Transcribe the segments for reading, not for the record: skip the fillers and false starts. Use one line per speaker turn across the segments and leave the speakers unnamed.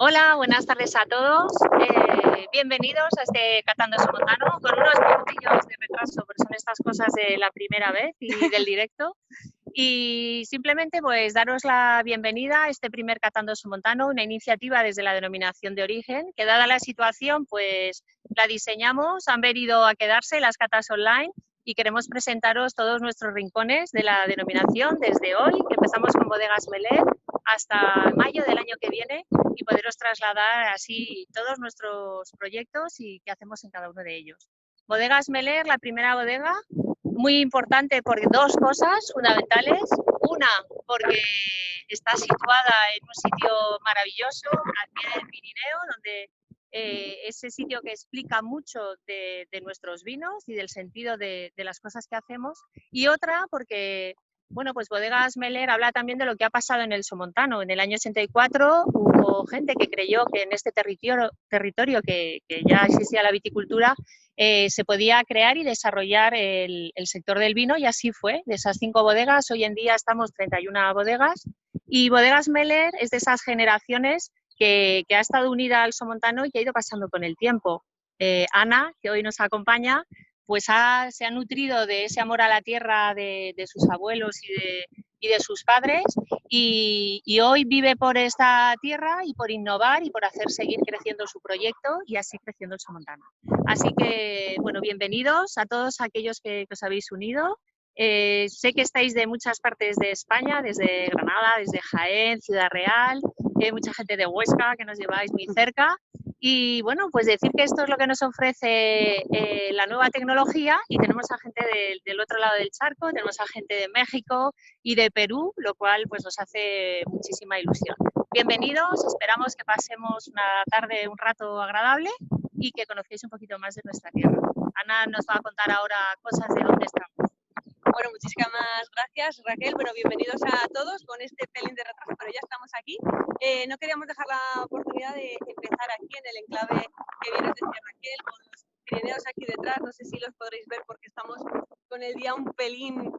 Hola, buenas tardes a todos. Bienvenidos a este Catando Somontano con unos minutillos de retraso, porque son estas cosas de la primera vez y del directo. Y simplemente pues daros la bienvenida a este primer Catando Somontano, una iniciativa desde la denominación de origen, que dada la situación pues la diseñamos, han venido a quedarse las catas online y queremos presentaros todos nuestros rincones de la denominación desde hoy, que empezamos con Bodegas Meller, hasta mayo del año que viene y poderos trasladar así todos nuestros proyectos y qué hacemos en cada uno de ellos. Bodegas Meller, la primera bodega, muy importante por dos cosas fundamentales. Una, porque está situada en un sitio maravilloso, al pie del Pirineo, donde ese sitio que explica mucho de nuestros vinos y del sentido de las cosas que hacemos. Y otra, porque bueno, pues Bodegas Meller habla también de lo que ha pasado en el Somontano. En el año 84 hubo gente que creyó que en este territorio que ya existía la viticultura, se podía crear y desarrollar el sector del vino, y así fue. De esas 5 bodegas, hoy en día estamos 31 bodegas, y Bodegas Meller es de esas generaciones que ha estado unida al Somontano y que ha ido pasando con el tiempo. Ana, que hoy nos acompaña, pues se ha nutrido de ese amor a la tierra de sus abuelos y de sus padres, y hoy vive por esta tierra y por innovar y por hacer seguir creciendo su proyecto y así creciendo el Somontano. Así que, bueno, bienvenidos a todos aquellos que os habéis unido. Sé que estáis de muchas partes de España, desde Granada, desde Jaén, Ciudad Real, mucha gente de Huesca que nos lleváis muy cerca. Y bueno, pues decir que esto es lo que nos ofrece la nueva tecnología, y tenemos a gente del otro lado del charco, tenemos a gente de México y de Perú, lo cual pues nos hace muchísima ilusión. Bienvenidos, esperamos que pasemos una tarde, un rato agradable y que conozcáis un poquito más de nuestra tierra. Ana nos va a contar ahora cosas de dónde estamos.
Bueno, muchísimas gracias, Raquel. Bueno, bienvenidos a todos con este pelín de retraso, pero ya estamos aquí. No queríamos dejar la oportunidad de empezar aquí en el enclave que viene desde Raquel, con los Pirineos aquí detrás. No sé si los podréis ver porque estamos con el día un pelín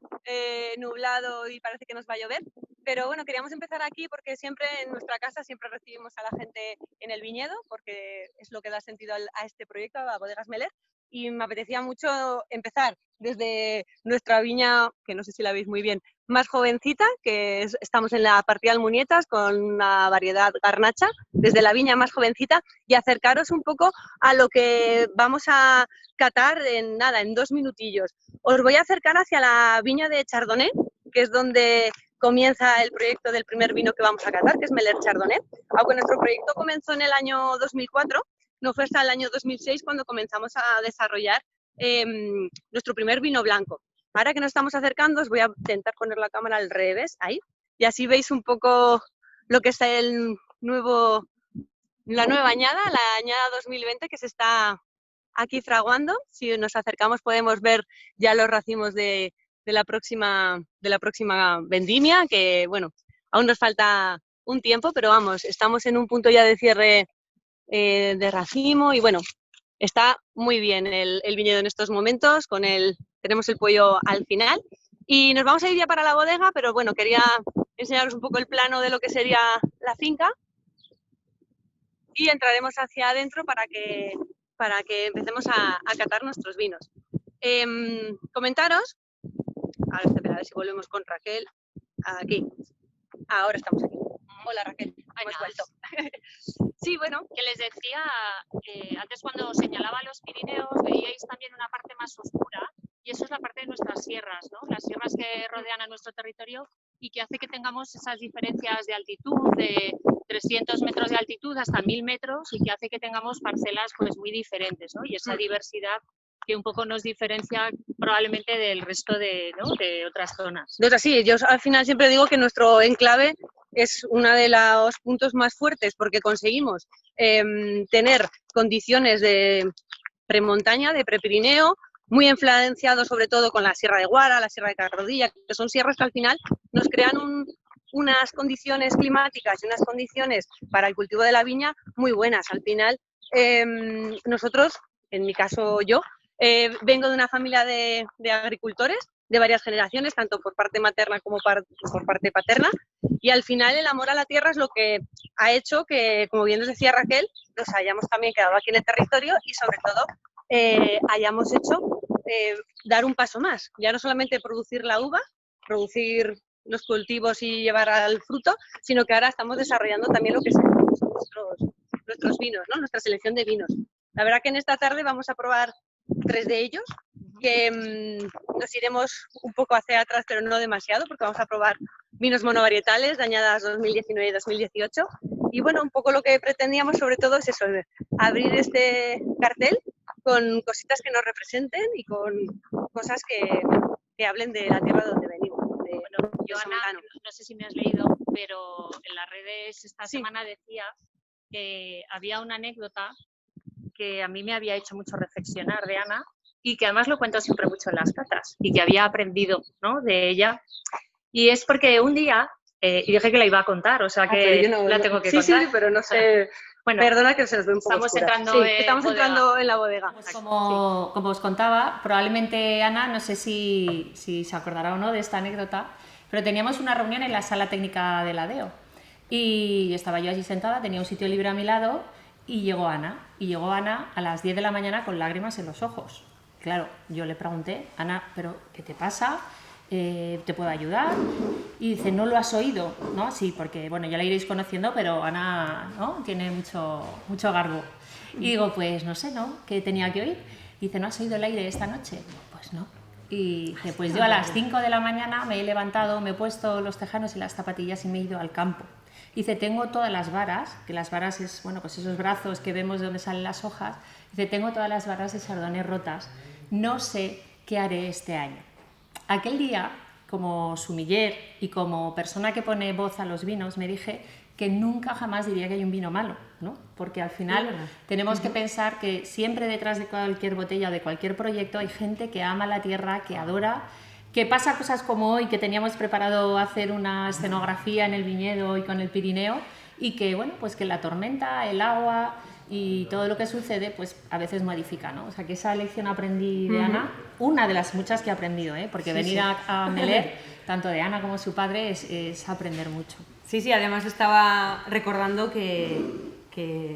nublado y parece que nos va a llover. Pero bueno, queríamos empezar aquí porque siempre en nuestra casa siempre recibimos a la gente en el viñedo, porque es lo que da sentido a este proyecto, a Bodegas Meller. Y me apetecía mucho empezar desde nuestra viña, que no sé si la veis muy bien, más jovencita, que estamos en la partida Almunietas con una variedad garnacha, desde la viña más jovencita, y acercaros un poco a lo que vamos a catar en 2 minutillos. Os voy a acercar hacia la viña de Chardonnay, que es donde comienza el proyecto del primer vino que vamos a catar, que es Meller Chardonnay. Aunque nuestro proyecto comenzó en el año 2004, no fue hasta el año 2006 cuando comenzamos a desarrollar nuestro primer vino blanco. Ahora que nos estamos acercando, os voy a intentar poner la cámara al revés, ahí, y así veis un poco lo que es la nueva añada, la añada 2020 que se está aquí fraguando. Si nos acercamos podemos ver ya los racimos de la próxima vendimia, que bueno, aún nos falta un tiempo, pero vamos, estamos en un punto ya de cierre de racimo y bueno, está muy bien el viñedo en estos momentos, tenemos el pollo al final y nos vamos a ir ya para la bodega, pero bueno, quería enseñaros un poco el plano de lo que sería la finca y entraremos hacia adentro para que empecemos a catar nuestros vinos. Comentaros, a ver si volvemos con Raquel, aquí, ahora estamos aquí. Hola Raquel, hemos vuelto. Sí, bueno.
Que les decía, antes cuando señalaba los Pirineos, veíais también una parte más oscura, y eso es la parte de nuestras sierras, ¿no? Las sierras que rodean a nuestro territorio y que hace que tengamos esas diferencias de altitud, de 300 metros de altitud hasta 1000 metros, y que hace que tengamos parcelas pues muy diferentes, ¿no? Y esa diversidad que un poco nos diferencia probablemente del resto de otras zonas.
Entonces, sí, yo al final siempre digo que nuestro enclave es uno de los puntos más fuertes porque conseguimos tener condiciones de premontaña, de prepirineo, muy influenciado sobre todo con la Sierra de Guara, la Sierra de Carrodilla, que son sierras que al final nos crean unas condiciones climáticas y unas condiciones para el cultivo de la viña muy buenas. Al final, nosotros, en mi caso yo, vengo de una familia de agricultores, de varias generaciones, tanto por parte materna como por parte paterna. Y al final el amor a la tierra es lo que ha hecho que, como bien nos decía Raquel, nos hayamos también quedado aquí en el territorio y sobre todo hayamos hecho dar un paso más. Ya no solamente producir la uva, producir los cultivos y llevar al fruto, sino que ahora estamos desarrollando también lo que son nuestros vinos, ¿no? Nuestra selección de vinos. La verdad que en esta tarde vamos a probar 3 de ellos, que nos iremos un poco hacia atrás, pero no demasiado, porque vamos a probar vinos monovarietales de añadas 2019 y 2018. Y bueno, un poco lo que pretendíamos sobre todo es eso, abrir este cartel con cositas que nos representen y con cosas que hablen de la tierra donde venimos.
Bueno, Joana, no sé si me has leído, pero en las redes esta semana decía que había una anécdota que a mí me había hecho mucho reflexionar de Ana y que además lo cuento siempre mucho en las catas y que había aprendido, ¿no?, de ella. Y es porque un día, y dije que la iba a contar, o sea que la tengo que contar.
Sí, pero no sé.
Bueno,
perdona que se nos ve un poco
estamos entrando
en la bodega.
Pues como os contaba, probablemente Ana, no sé si se acordará o no de esta anécdota, pero teníamos una reunión en la sala técnica de la DEO y estaba yo allí sentada, tenía un sitio libre a mi lado y llegó Ana a las 10 de la mañana con lágrimas en los ojos. Claro, yo le pregunté, Ana, ¿pero qué te pasa? ¿Te puedo ayudar? Y dice, ¿no lo has oído? ¿No? Sí, porque bueno, ya la iréis conociendo, pero Ana, ¿no?, tiene mucho garbo. Y digo, pues no sé, ¿no?, ¿qué tenía que oír? Y dice, ¿no has oído el aire esta noche? Pues no. Y dice, pues yo a las 5 de la mañana me he levantado, me he puesto los tejanos y las zapatillas y me he ido al campo. Dice, tengo todas las varas, que las varas es, bueno, pues esos brazos que vemos de donde salen las hojas. Dice, tengo todas las varas de Chardonnay rotas. No sé qué haré este año. Aquel día, como sumiller y como persona que pone voz a los vinos, me dije que nunca jamás diría que hay un vino malo, ¿no? Porque al final tenemos que pensar que siempre detrás de cualquier botella o de cualquier proyecto hay gente que ama la tierra, que adora, que pasa cosas como hoy, que teníamos preparado hacer una escenografía en el viñedo y con el Pirineo, y que, bueno, pues que la tormenta, el agua y todo lo que sucede, pues a veces modifica, ¿no? O sea, que esa lección aprendí de Ana, una de las muchas que he aprendido, ¿eh? Porque venir a Meler, tanto de Ana como su padre, es aprender mucho.
Sí, además estaba recordando que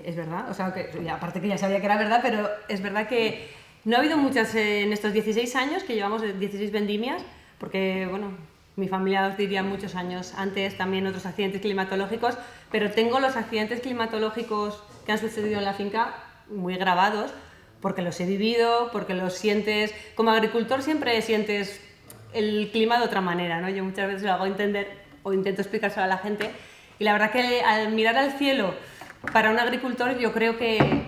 es verdad, o sea, que aparte que ya sabía que era verdad, pero es verdad que no ha habido muchas en estos 16 años, que llevamos 16 vendimias, porque, bueno, mi familia os diría muchos años antes, también otros accidentes climatológicos, pero tengo los accidentes climatológicos que han sucedido en la finca muy grabados, porque los he vivido, porque los sientes, como agricultor siempre sientes el clima de otra manera, ¿no? Yo muchas veces lo hago entender o intento explicárselo a la gente, y la verdad que al mirar al cielo para un agricultor yo creo que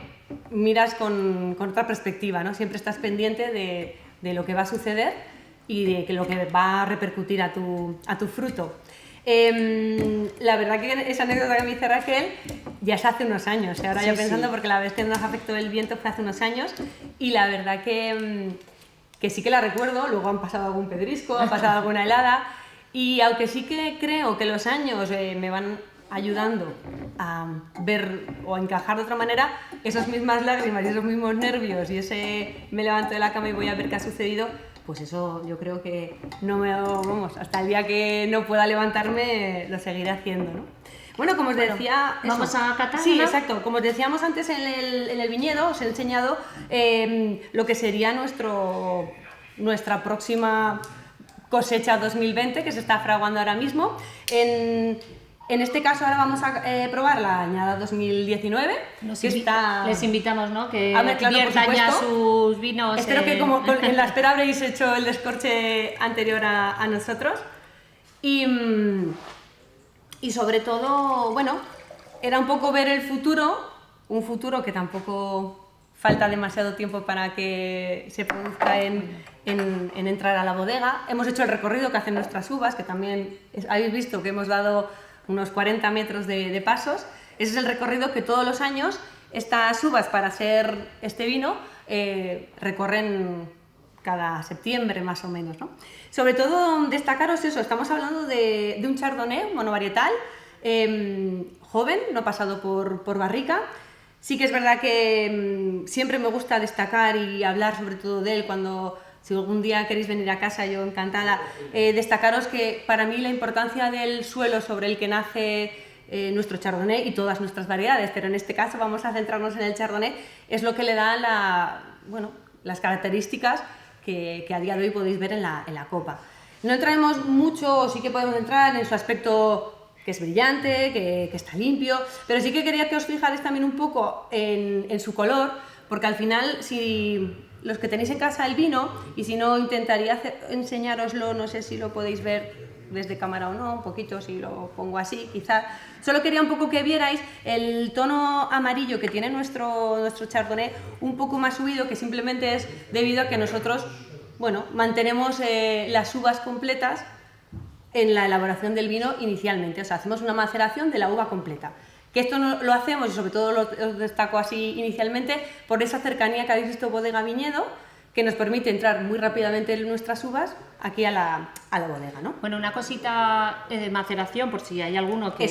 miras con otra perspectiva, ¿no? Siempre estás pendiente de lo que va a suceder y de que lo que va a repercutir a tu fruto. La verdad que esa anécdota que me dice Raquel ya es hace unos años, ahora ya pensando, porque la vez que nos afectó el viento fue hace unos años, y la verdad que sí que la recuerdo. Luego han pasado algún pedrisco, ha pasado alguna helada, y aunque sí que creo que los años me van ayudando a ver o a encajar de otra manera, esas mismas lágrimas y esos mismos nervios y ese me levanto de la cama y voy a ver qué ha sucedido, pues eso yo creo que no me, vamos, hasta el día que no pueda levantarme lo seguiré haciendo, ¿no? Bueno, como os decía...
¿Vamos a catar?
Sí, exacto. Como os decíamos antes en el viñedo, os he enseñado lo que sería nuestra próxima cosecha 2020, que se está fraguando ahora mismo. En este caso ahora vamos a probar la añada 2019.
Les invitamos, ¿no?, que
claro,
viertan ya sus vinos.
Espero que como en la espera habréis hecho el descorche anterior a nosotros. Y sobre todo, bueno, era un poco ver el futuro, un futuro que tampoco falta demasiado tiempo para que se produzca en entrar a la bodega. Hemos hecho el recorrido que hacen nuestras uvas, que también habéis visto que hemos dado unos 40 metros de pasos. Ese es el recorrido que todos los años estas uvas para hacer este vino recorren cada septiembre más o menos, ¿no? Sobre todo destacaros eso, estamos hablando de un chardonnay monovarietal, joven, no pasado por barrica. Sí que es verdad que siempre me gusta destacar y hablar sobre todo de él cuando si algún día queréis venir a casa, yo encantada. Destacaros que para mí la importancia del suelo sobre el que nace nuestro chardonnay y todas nuestras variedades, pero en este caso vamos a centrarnos en el chardonnay, es lo que le da las características que a día de hoy podéis ver en la copa. No entraremos mucho, sí que podemos entrar en su aspecto que es brillante, que está limpio, pero sí que quería que os fijarais también un poco en su color, porque al final, si los que tenéis en casa el vino, y si no intentaría enseñároslo, no sé si lo podéis ver desde cámara o no, un poquito, si lo pongo así, quizás. Solo quería un poco que vierais el tono amarillo que tiene nuestro chardonnay, un poco más subido, que simplemente es debido a que nosotros, mantenemos las uvas completas en la elaboración del vino inicialmente, o sea, hacemos una maceración de la uva completa. Que esto no, lo hacemos, y sobre todo lo destaco así inicialmente, por esa cercanía que habéis visto bodega-viñedo, que nos permite entrar muy rápidamente en nuestras uvas aquí a la bodega, ¿no?
Bueno, una cosita de maceración, por si hay alguno que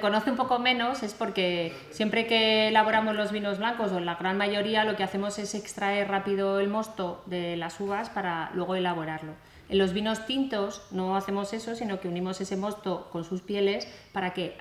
conoce un poco menos, es porque siempre que elaboramos los vinos blancos, o en la gran mayoría, lo que hacemos es extraer rápido el mosto de las uvas para luego elaborarlo. En los vinos tintos no hacemos eso, sino que unimos ese mosto con sus pieles para que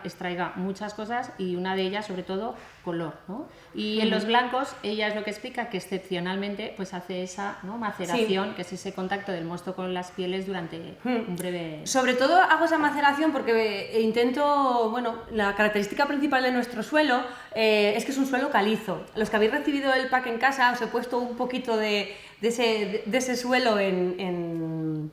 extraiga muchas cosas, y una de ellas, sobre todo, color, ¿no? Y en los blancos, ella es lo que explica que excepcionalmente pues hace esa, ¿no?, maceración, que es ese contacto del mosto con las pieles durante un breve...
Sobre todo hago esa maceración porque intento, la característica principal de nuestro suelo es que es un suelo calizo. Los que habéis recibido el pack en casa, os he puesto un poquito de ese suelo en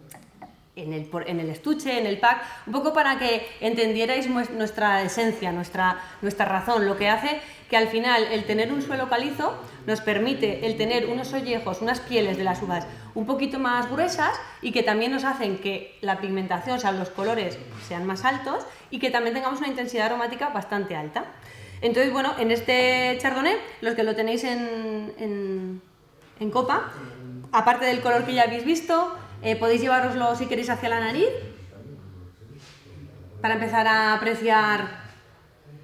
el estuche, en el pack, un poco para que entendierais nuestra esencia, nuestra razón, lo que hace que al final el tener un suelo calizo nos permite el tener unos ollejos, unas pieles de las uvas un poquito más gruesas, y que también nos hacen que la pigmentación, o sea, los colores sean más altos, y que también tengamos una intensidad aromática bastante alta. Entonces, en este chardonnay, los que lo tenéis en copa, aparte del color que ya habéis visto, podéis llevaroslo, si queréis, hacia la nariz para empezar a apreciar.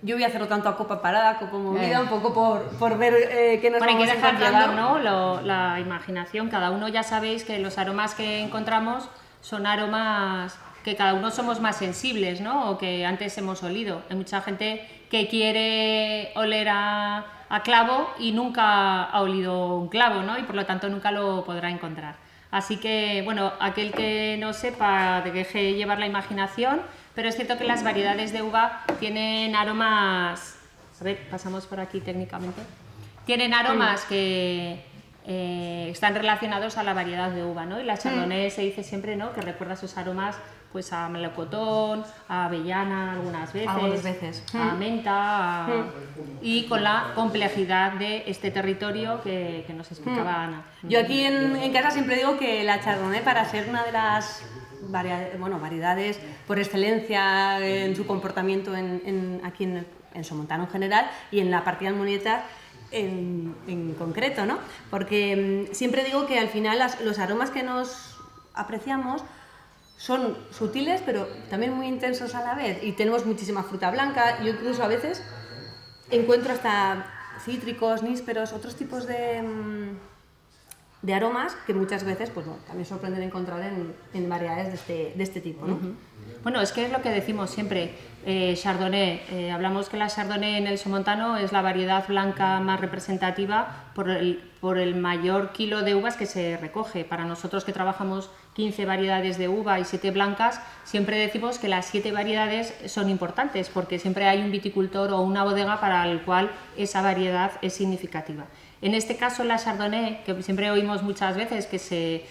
Yo voy a hacerlo tanto a copa parada, copa movida, un poco por ver qué nos vamos encontrando.
Hay que dejar llevar, ¿no?, la imaginación. Cada uno, ya sabéis que los aromas que encontramos son aromas que cada uno somos más sensibles, ¿no?, o que antes hemos olido. Hay mucha gente que quiere oler a clavo y nunca ha olido un clavo, ¿no?, y por lo tanto nunca lo podrá encontrar. Así que, aquel que no sepa, deje llevar la imaginación, pero es cierto que las variedades de uva tienen aromas... A ver, pasamos por aquí técnicamente. Tienen aromas que están relacionados a la variedad de uva, ¿no? Y la chardonnay se dice siempre, ¿no?, que recuerda esos aromas pues a melocotón, a avellana algunas veces. A menta, y con la complejidad de este territorio que nos explicaba Ana.
Yo aquí en casa siempre digo que la chardonnay, para ser una de las variedades por excelencia en su comportamiento aquí en Somontano en general, y en la partida Almunieta en concreto, ¿no? Porque siempre digo que al final los aromas que nos apreciamos son sutiles, pero también muy intensos a la vez, y tenemos muchísima fruta blanca. Yo incluso a veces encuentro hasta cítricos, nísperos, otros tipos de aromas que muchas veces también sorprenden encontrar en variedades de este tipo, ¿no?
Bueno, es que es lo que decimos siempre, Chardonnay. Hablamos que la Chardonnay en el Somontano es la variedad blanca más representativa por el mayor kilo de uvas que se recoge. Para nosotros, que trabajamos 15 variedades de uva y 7 blancas, siempre decimos que las 7 variedades son importantes, porque siempre hay un viticultor o una bodega para el cual esa variedad es significativa. En este caso, la Chardonnay, que siempre oímos muchas veces que se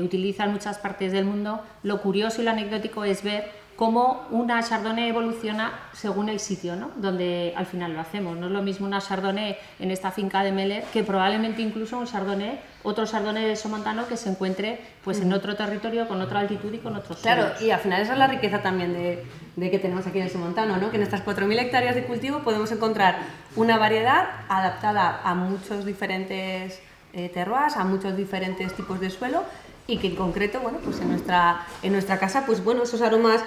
utiliza en muchas partes del mundo, lo curioso y lo anecdótico es ver cómo una Chardonnay evoluciona según el sitio, ¿no?, donde al final lo hacemos. No es lo mismo una Chardonnay en esta finca de Meller que probablemente incluso otro Chardonnay de Somontano que se encuentre pues en otro territorio, con otra altitud y con otros suelos.
Claro, y al final esa es la riqueza también de que tenemos aquí en el Somontano, ¿no?, que en estas 4.000 hectáreas de cultivo podemos encontrar una variedad adaptada a muchos diferentes terroirs, a muchos diferentes tipos de suelo, y que en concreto, pues en nuestra casa, esos aromas,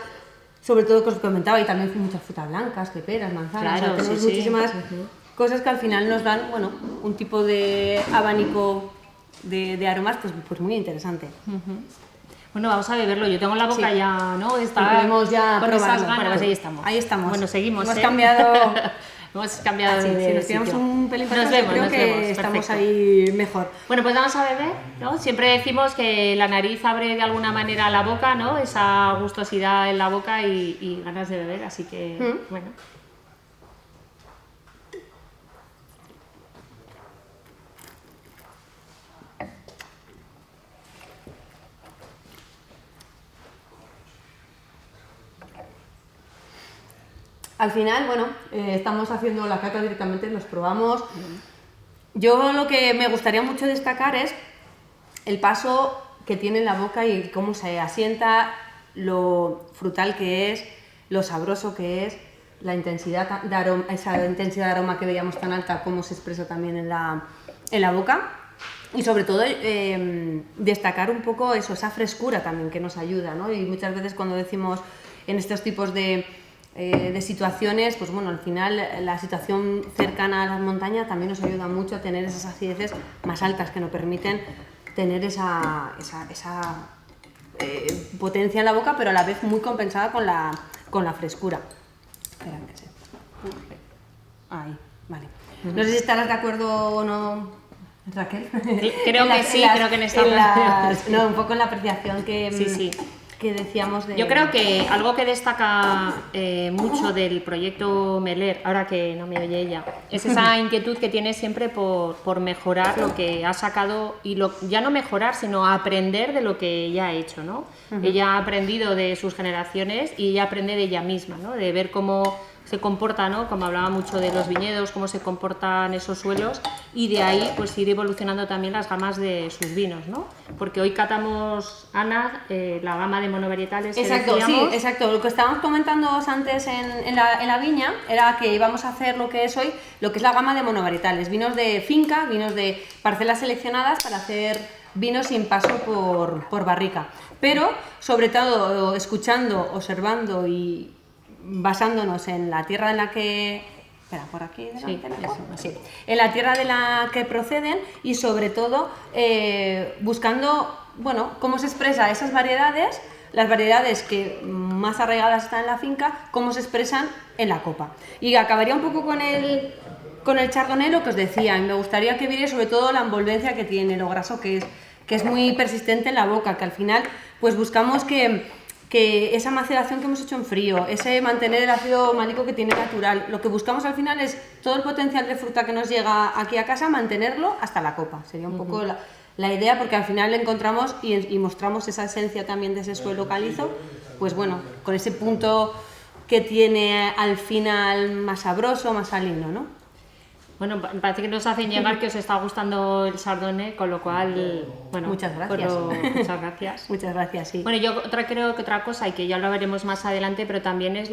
sobre todo que os comentaba, y también muchas frutas blancas, que peras, manzanas,
claro,
tenemos muchísimas cosas que al final nos dan, un tipo de abanico de aromas, pues muy interesante.
Bueno, vamos a beberlo. Yo tengo la boca ya, ¿no? Está
podemos ya
con esas
probarlo.
ganas. Bueno, pues ahí estamos.
Ahí estamos.
Bueno, seguimos.
Hemos cambiado.
Hemos cambiado
Si
de
nos tiramos
sitio.
un pelín para
Nos
atrás,
vemos,
creo
nos
que
vemos.
estamos
Perfecto.
ahí mejor.
Bueno, pues vamos a beber, ¿no? Siempre decimos que la nariz abre de alguna manera la boca, ¿no? Esa gustosidad en la boca y ganas de beber, así que, bueno.
Al final, bueno, estamos haciendo la cata directamente, los probamos. Yo lo que me gustaría mucho destacar es el paso que tiene en la boca y cómo se asienta, lo frutal que es, lo sabroso que es, la intensidad de aroma, esa intensidad de aroma que veíamos tan alta, cómo se expresa también en la boca. Y sobre todo destacar un poco eso, esa frescura también que nos ayuda, ¿no? Y muchas veces cuando decimos en estos tipos de situaciones, pues bueno, al final la situación cercana a las montañas también nos ayuda mucho a tener esas acideces más altas que nos permiten tener esa potencia en la boca, pero a la vez muy compensada con la frescura. Espera, que se ocurre. Ahí, vale. No sé si estarás de acuerdo o no, Raquel.
Creo que sí, creo que en esta
no, un poco en la apreciación que...
Sí.
Que decíamos de...
Yo creo que algo que destaca mucho del proyecto Meler, ahora que no me oye ella, es esa inquietud que tiene siempre por mejorar lo que ha sacado y ya no mejorar, sino aprender de lo que ella ha hecho, ¿no? Ella ha aprendido de sus generaciones y ella aprende de ella misma, ¿no? De ver cómo se comporta, ¿no? Como hablaba mucho de los viñedos, cómo se comportan esos suelos y de ahí pues ir evolucionando también las gamas de sus vinos, ¿no? Porque hoy catamos, Ana, la gama de monovarietales que
exacto,
decíamos.
sí, exacto. Lo que estábamos comentando antes en la viña era que íbamos a hacer lo que es hoy, lo que es la gama de monovarietales, vinos de finca, vinos de parcelas seleccionadas para hacer vinos sin paso por barrica. Pero, sobre todo, escuchando, observando y basándonos en la tierra en la que... Espera, por aquí delante, sí, en la tierra de la que proceden y sobre todo buscando, bueno, cómo se expresa esas variedades, las variedades que más arraigadas están en la finca, cómo se expresan en la copa. Y acabaría un poco con el chardonnay, lo que os decía, y me gustaría que vierais sobre todo la envolvencia que tiene, lo graso que es muy persistente en la boca, que al final pues buscamos que esa maceración que hemos hecho en frío, ese mantener el ácido málico que tiene natural, lo que buscamos al final es todo el potencial de fruta que nos llega aquí a casa, mantenerlo hasta la copa. Sería un poco la idea, porque al final encontramos y mostramos esa esencia también de ese suelo calizo, pues bueno, con ese punto que tiene al final más sabroso, más salino, ¿no?
Bueno, parece que nos hacen llegar que os está gustando el Chardonnay, con lo cual, bueno,
muchas gracias.
Muchas gracias.
Muchas gracias, sí.
Bueno, yo creo que otra cosa, y que ya lo veremos más adelante, pero también es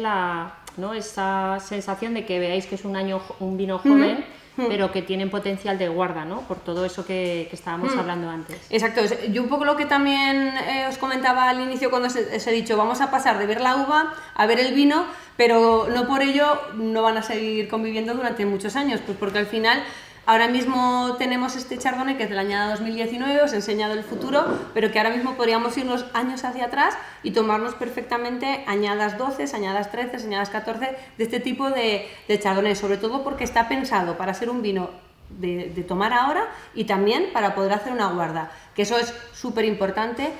esa sensación de que veáis que es un vino joven, pero que tienen potencial de guarda, ¿no? Por todo eso que estábamos hablando antes.
Exacto, yo un poco lo que también os comentaba al inicio cuando os he dicho, vamos a pasar de ver la uva a ver el vino, pero no por ello no van a seguir conviviendo durante muchos años, pues porque al final ahora mismo tenemos este Chardonnay que es del año 2019, os he enseñado el futuro, pero que ahora mismo podríamos irnos años hacia atrás y tomarnos perfectamente añadas 12, añadas 13, añadas 14 de este tipo de Chardonnay, sobre todo porque está pensado para ser un vino de tomar ahora y también para poder hacer una guarda, que eso es súper importante,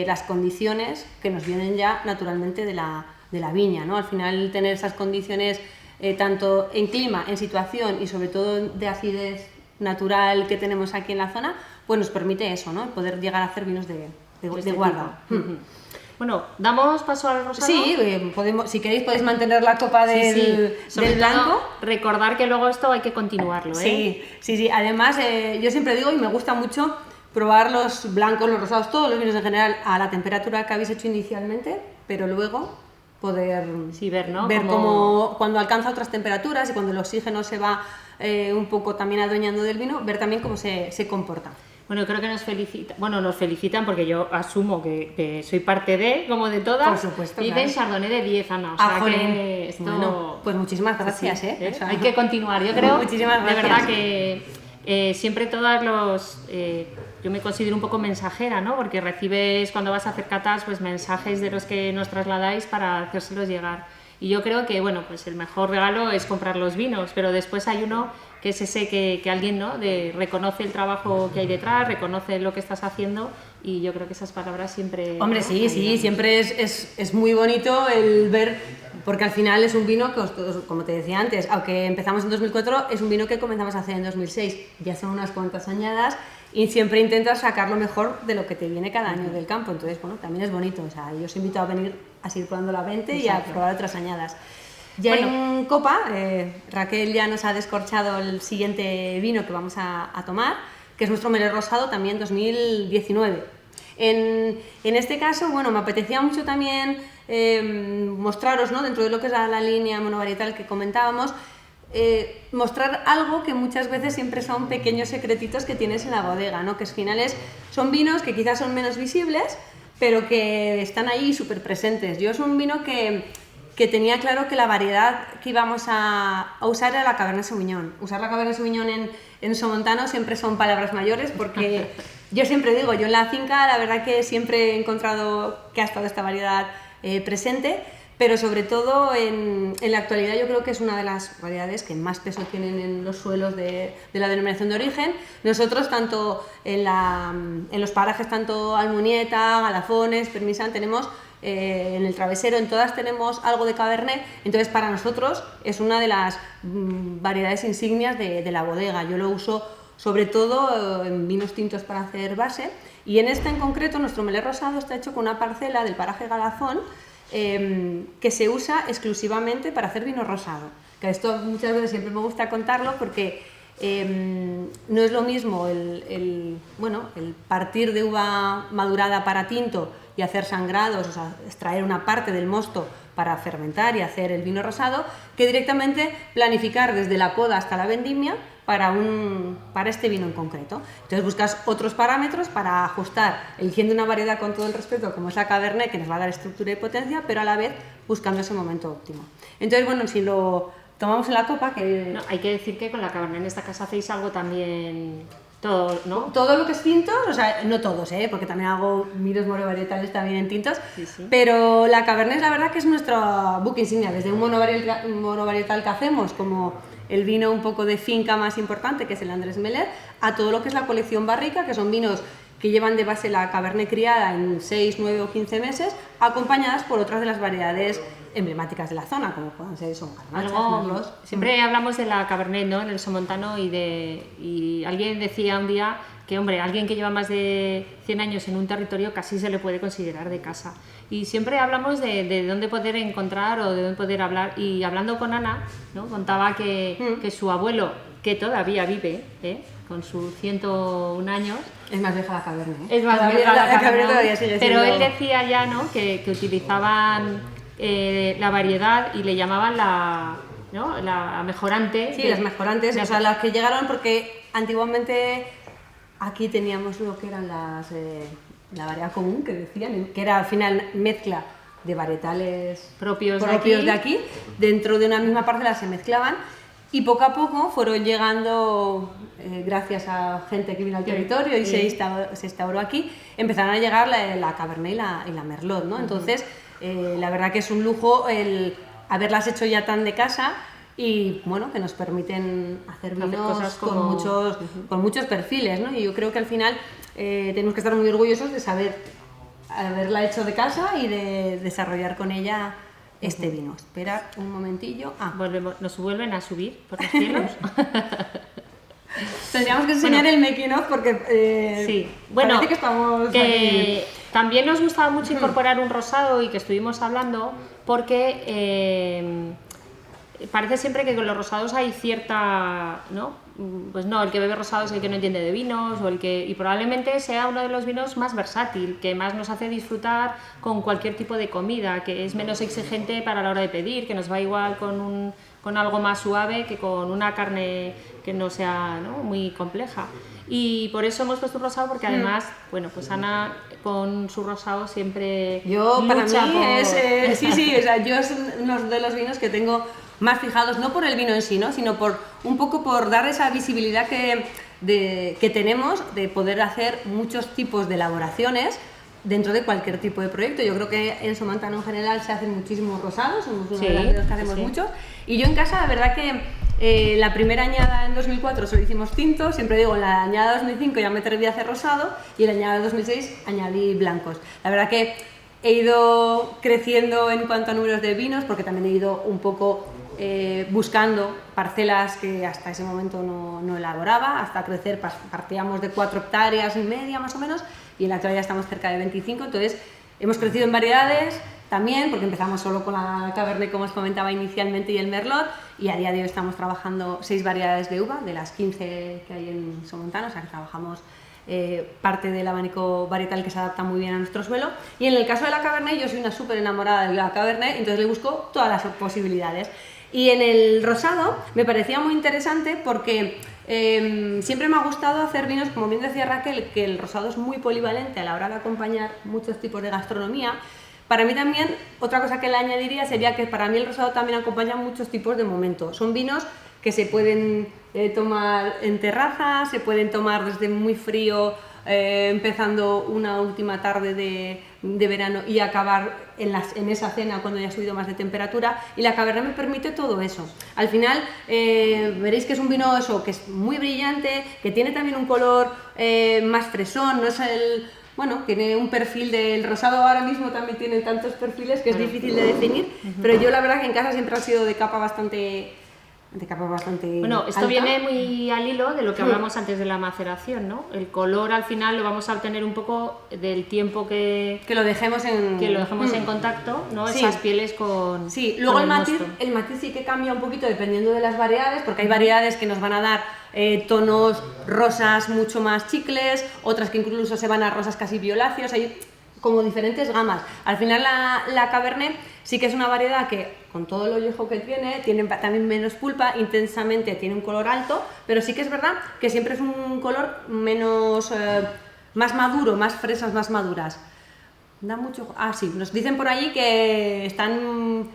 las condiciones que nos vienen ya naturalmente de la viña, ¿no? Al final tener esas condiciones tanto en clima, en situación y sobre todo de acidez natural que tenemos aquí en la zona, pues nos permite eso, ¿no? Poder llegar a hacer vinos de guarda.
Bueno, ¿damos paso al rosado?
Sí, si queréis podéis mantener la copa del blanco.
Recordar que luego esto hay que continuarlo, ¿eh?
Sí. Además, yo siempre digo y me gusta mucho probar los blancos, los rosados, todos los vinos en general a la temperatura que habéis hecho inicialmente, pero luego poder
ver, ¿no?
Ver cómo cuando alcanza otras temperaturas y cuando el oxígeno se va un poco también adueñando del vino, ver también cómo se comporta.
Bueno, creo que nos felicitan porque yo asumo que soy parte como de todas.
Por supuesto,
y dicen Chardonnay de 10, Ana, o sea que esto...
Bueno, pues muchísimas gracias,
sí, O sea, hay que continuar, yo creo,
muchísimas gracias.
de verdad que siempre todas yo me considero un poco mensajera, ¿no? Porque recibes cuando vas a hacer catas pues mensajes de los que nos trasladáis para hacérselos llegar. Y yo creo que, bueno, pues el mejor regalo es comprar los vinos, pero después hay uno que es ese que alguien, ¿no? Reconoce el trabajo que hay detrás, reconoce lo que estás haciendo, y yo creo que esas palabras siempre...
Hombre,
¿no?
sí, siempre es muy bonito el ver, porque al final es un vino que, como te decía antes, aunque empezamos en 2004, es un vino que comenzamos a hacer en 2006, ya son unas cuantas añadas, y siempre intentas sacar lo mejor de lo que te viene cada año del campo. Entonces, bueno, también es bonito. O sea, yo os invito a venir a seguir probando la 20 y a probar otras añadas. Ya en copa, Raquel ya nos ha descorchado el siguiente vino que vamos a tomar, que es nuestro Melé Rosado, también 2019. En este caso, bueno, me apetecía mucho también mostraros, ¿no? Dentro de lo que es la línea monovarietal que comentábamos, mostrar algo que muchas veces siempre son pequeños secretitos que tienes en la bodega, ¿no? Que al final son vinos que quizás son menos visibles, pero que están ahí súper presentes. Yo es un vino que tenía claro que la variedad que íbamos a usar era la Cabernet Sauvignon. Usar la Cabernet Sauvignon en Somontano siempre son palabras mayores, porque yo siempre digo, yo en la finca la verdad que siempre he encontrado que ha estado esta variedad presente, pero sobre todo en la actualidad yo creo que es una de las variedades que más peso tienen en los suelos de la denominación de origen. Nosotros tanto en los parajes, tanto Almunieta, Galafones, Permisán, tenemos en el Travesero, en todas tenemos algo de Cabernet, entonces para nosotros es una de las variedades insignias de la bodega. Yo lo uso sobre todo en vinos tintos para hacer base, y en este en concreto nuestro Melé Rosado está hecho con una parcela del paraje Galafón, que se usa exclusivamente para hacer vino rosado. Que esto muchas veces siempre me gusta contarlo porque no es lo mismo el partir de uva madurada para tinto y hacer sangrados, o sea, extraer una parte del mosto para fermentar y hacer el vino rosado, que directamente planificar desde la poda hasta la vendimia para este vino en concreto. Entonces buscas otros parámetros para ajustar, eligiendo una variedad con todo el respeto, como es la Cabernet, que nos va a dar estructura y potencia, pero a la vez buscando ese momento óptimo. Entonces, bueno, si lo tomamos en la copa, que...
No, hay que decir que con la Cabernet en esta casa hacéis algo también... Todo, ¿no?
Todo lo que es tintos, o sea, no todos, porque también hago vinos monovarietales también en tintos,
sí, sí.
Pero la Cabernet la verdad que es nuestro buque insignia, desde un monovarietal que hacemos, como el vino un poco de finca más importante, que es el Andrés Meller, a todo lo que es la colección barrica, que son vinos que llevan de base la Cabernet criada en 6, 9 o 15 meses, acompañadas por otras de las variedades emblemáticas de la zona, como pueden ser son Garnachas, Merlots.
Siempre hablamos de la Cabernet, ¿no? En el Somontano, y alguien decía un día que, hombre, alguien que lleva más de 100 años en un territorio casi se le puede considerar de casa. Y siempre hablamos de dónde poder encontrar o de dónde poder hablar. Y hablando con Ana, ¿no? Contaba que su abuelo, que todavía vive, con sus 101 años...
Es más vieja la Cabernet.
Es más vieja la Cabernet,
todavía sigue
pero
siendo...
él decía ya, ¿no? que utilizaban la variedad y le llamaban la mejorante.
Sí, las mejorantes, o sea, las que llegaron porque antiguamente aquí teníamos lo que eran la variedad común, que decían, que era al final mezcla de varietales
propios
de aquí, dentro de una misma parcela se mezclaban, y poco a poco fueron llegando, gracias a gente que vino al territorio y se instauró aquí, empezaron a llegar la Cabernet y la Merlot, ¿no? Entonces, la verdad que es un lujo el haberlas hecho ya tan de casa, y bueno, que nos permiten hacer vinos con muchos perfiles, ¿no? Y yo creo que al final tenemos que estar muy orgullosos de saber haberla hecho de casa y de desarrollar con ella este vino. Espera un momentillo.
Nos vuelven a subir por los cielos.
Tendríamos que enseñar el making of porque
sí. Bueno,
parece que estamos aquí.
También nos gustaba mucho incorporar un rosado, y que estuvimos hablando porque parece siempre que con los rosados hay cierta, ¿no? Pues no, el que bebe rosado es el que no entiende de vinos, y probablemente sea uno de los vinos más versátil, que más nos hace disfrutar con cualquier tipo de comida, que es menos exigente para la hora de pedir, que nos va igual con algo más suave que con una carne que no sea, ¿no? Muy compleja. Y por eso hemos puesto un rosado, porque además, bueno, pues Ana con su rosado siempre
para mí
por...
sí, o sea, yo es uno de los vinos que tengo más fijados, no por el vino en sí, ¿no? Sino un poco por dar esa visibilidad que que tenemos de poder hacer muchos tipos de elaboraciones dentro de cualquier tipo de proyecto. Yo creo que en Somontano en general se hacen muchísimos rosados, somos uno de los que hacemos muchos. Y yo en casa, la verdad que la primera añada en 2004 solo hicimos tinto, siempre digo, en la añada 2005 ya me atreví a hacer rosado y en la añada 2006 añadí blancos. La verdad que he ido creciendo en cuanto a números de vinos, porque también he ido un poco buscando parcelas que hasta ese momento no elaboraba, hasta crecer partíamos de 4,5 hectáreas más o menos, y en la actualidad estamos cerca de 25, entonces hemos crecido en variedades también, porque empezamos solo con la Cabernet, como os comentaba inicialmente, y el Merlot, y a día de hoy estamos trabajando 6 variedades de uva, de las 15 que hay en Somontano, o sea que trabajamos parte del abanico varietal que se adapta muy bien a nuestro suelo. Y en el caso de la Cabernet, yo soy una súper enamorada de la Cabernet, entonces le busco todas las posibilidades. Y en el rosado me parecía muy interesante porque siempre me ha gustado hacer vinos, como bien decía Raquel, que el rosado es muy polivalente a la hora de acompañar muchos tipos de gastronomía. Para mí también, otra cosa que le añadiría sería que para mí el rosado también acompaña muchos tipos de momentos. Son vinos que se pueden tomar en terraza, se pueden tomar desde muy frío, empezando una última tarde de verano y acabar en esa cena cuando ya ha subido más de temperatura, y la Cabernet me permite todo eso. Al final veréis que es un vino eso, que es muy brillante, que tiene también un color más fresón, no es el... Bueno, tiene un perfil del rosado, ahora mismo también tiene tantos perfiles que es difícil de definir, pero yo la verdad que en casa siempre ha sido de capa bastante
bueno, esto
alta.
Viene muy al hilo de lo que hablamos antes de la maceración, ¿no? El color al final lo vamos a obtener un poco del tiempo que
lo dejemos en
contacto, ¿no?
Sí.
Esas pieles con...
Sí, luego
con
el matiz sí que cambia un poquito dependiendo de las variedades, porque hay variedades que nos van a dar tonos rosas mucho más chicles, otras que incluso se van a rosas casi violáceos, hay como diferentes gamas. Al final la Cabernet sí que es una variedad que, con todo lo viejo que tiene también menos pulpa, intensamente tiene un color alto, pero sí que es verdad que siempre es un color menos, más maduro, más fresas, más maduras. Da mucho... Ah, sí, nos dicen por allí que están...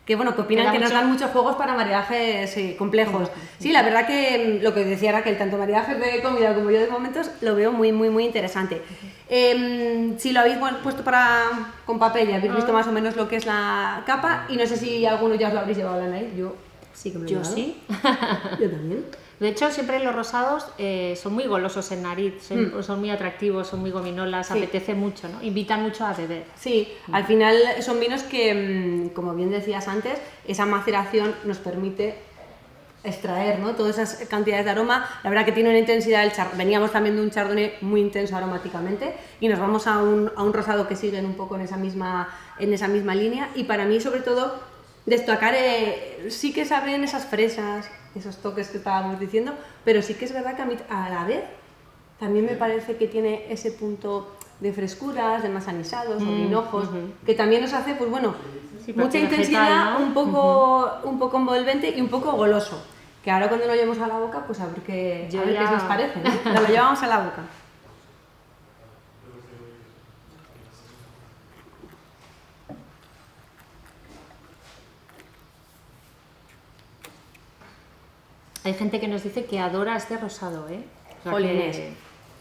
que opinan que nos dan muchos juegos para maridajes complejos. Sí, la verdad que lo que decía Raquel, tanto maridajes de comida como yo de momentos, lo veo muy, muy, muy interesante. Si lo habéis puesto con papel, ya habéis visto más o menos lo que es la capa, y no sé si alguno ya os lo habréis llevado a la nariz. Yo sí que me lo he llevado.
Yo sí.
Yo también.
De hecho, siempre los rosados son muy golosos en nariz, son muy atractivos, son muy gominolas,
Sí.
apetece mucho, ¿no? Invitan mucho a beber.
Sí, al final son vinos que, como bien decías antes, esa maceración nos permite extraer, ¿no? Todas esas cantidades de aroma. La verdad que tiene una intensidad, veníamos también de un chardonnay muy intenso aromáticamente, y nos vamos a un rosado que sigue un poco en esa misma línea, y para mí sobre todo destacar, sí que se abren esas fresas, esos toques que estábamos diciendo, pero sí que es verdad que a mí a la vez también me parece que tiene ese punto de frescuras, de más anisados o de hinojos, que también nos hace, pues bueno,
Sí,
mucha
porque
intensidad,
vegetal, ¿no?
un poco envolvente y un poco goloso, que ahora cuando lo llevemos a la boca, pues a ver qué nos parece, ¿no? Lo llevamos a la boca.
Hay gente que nos dice que adora este rosado, ¿eh? O sea,
Jolines.
que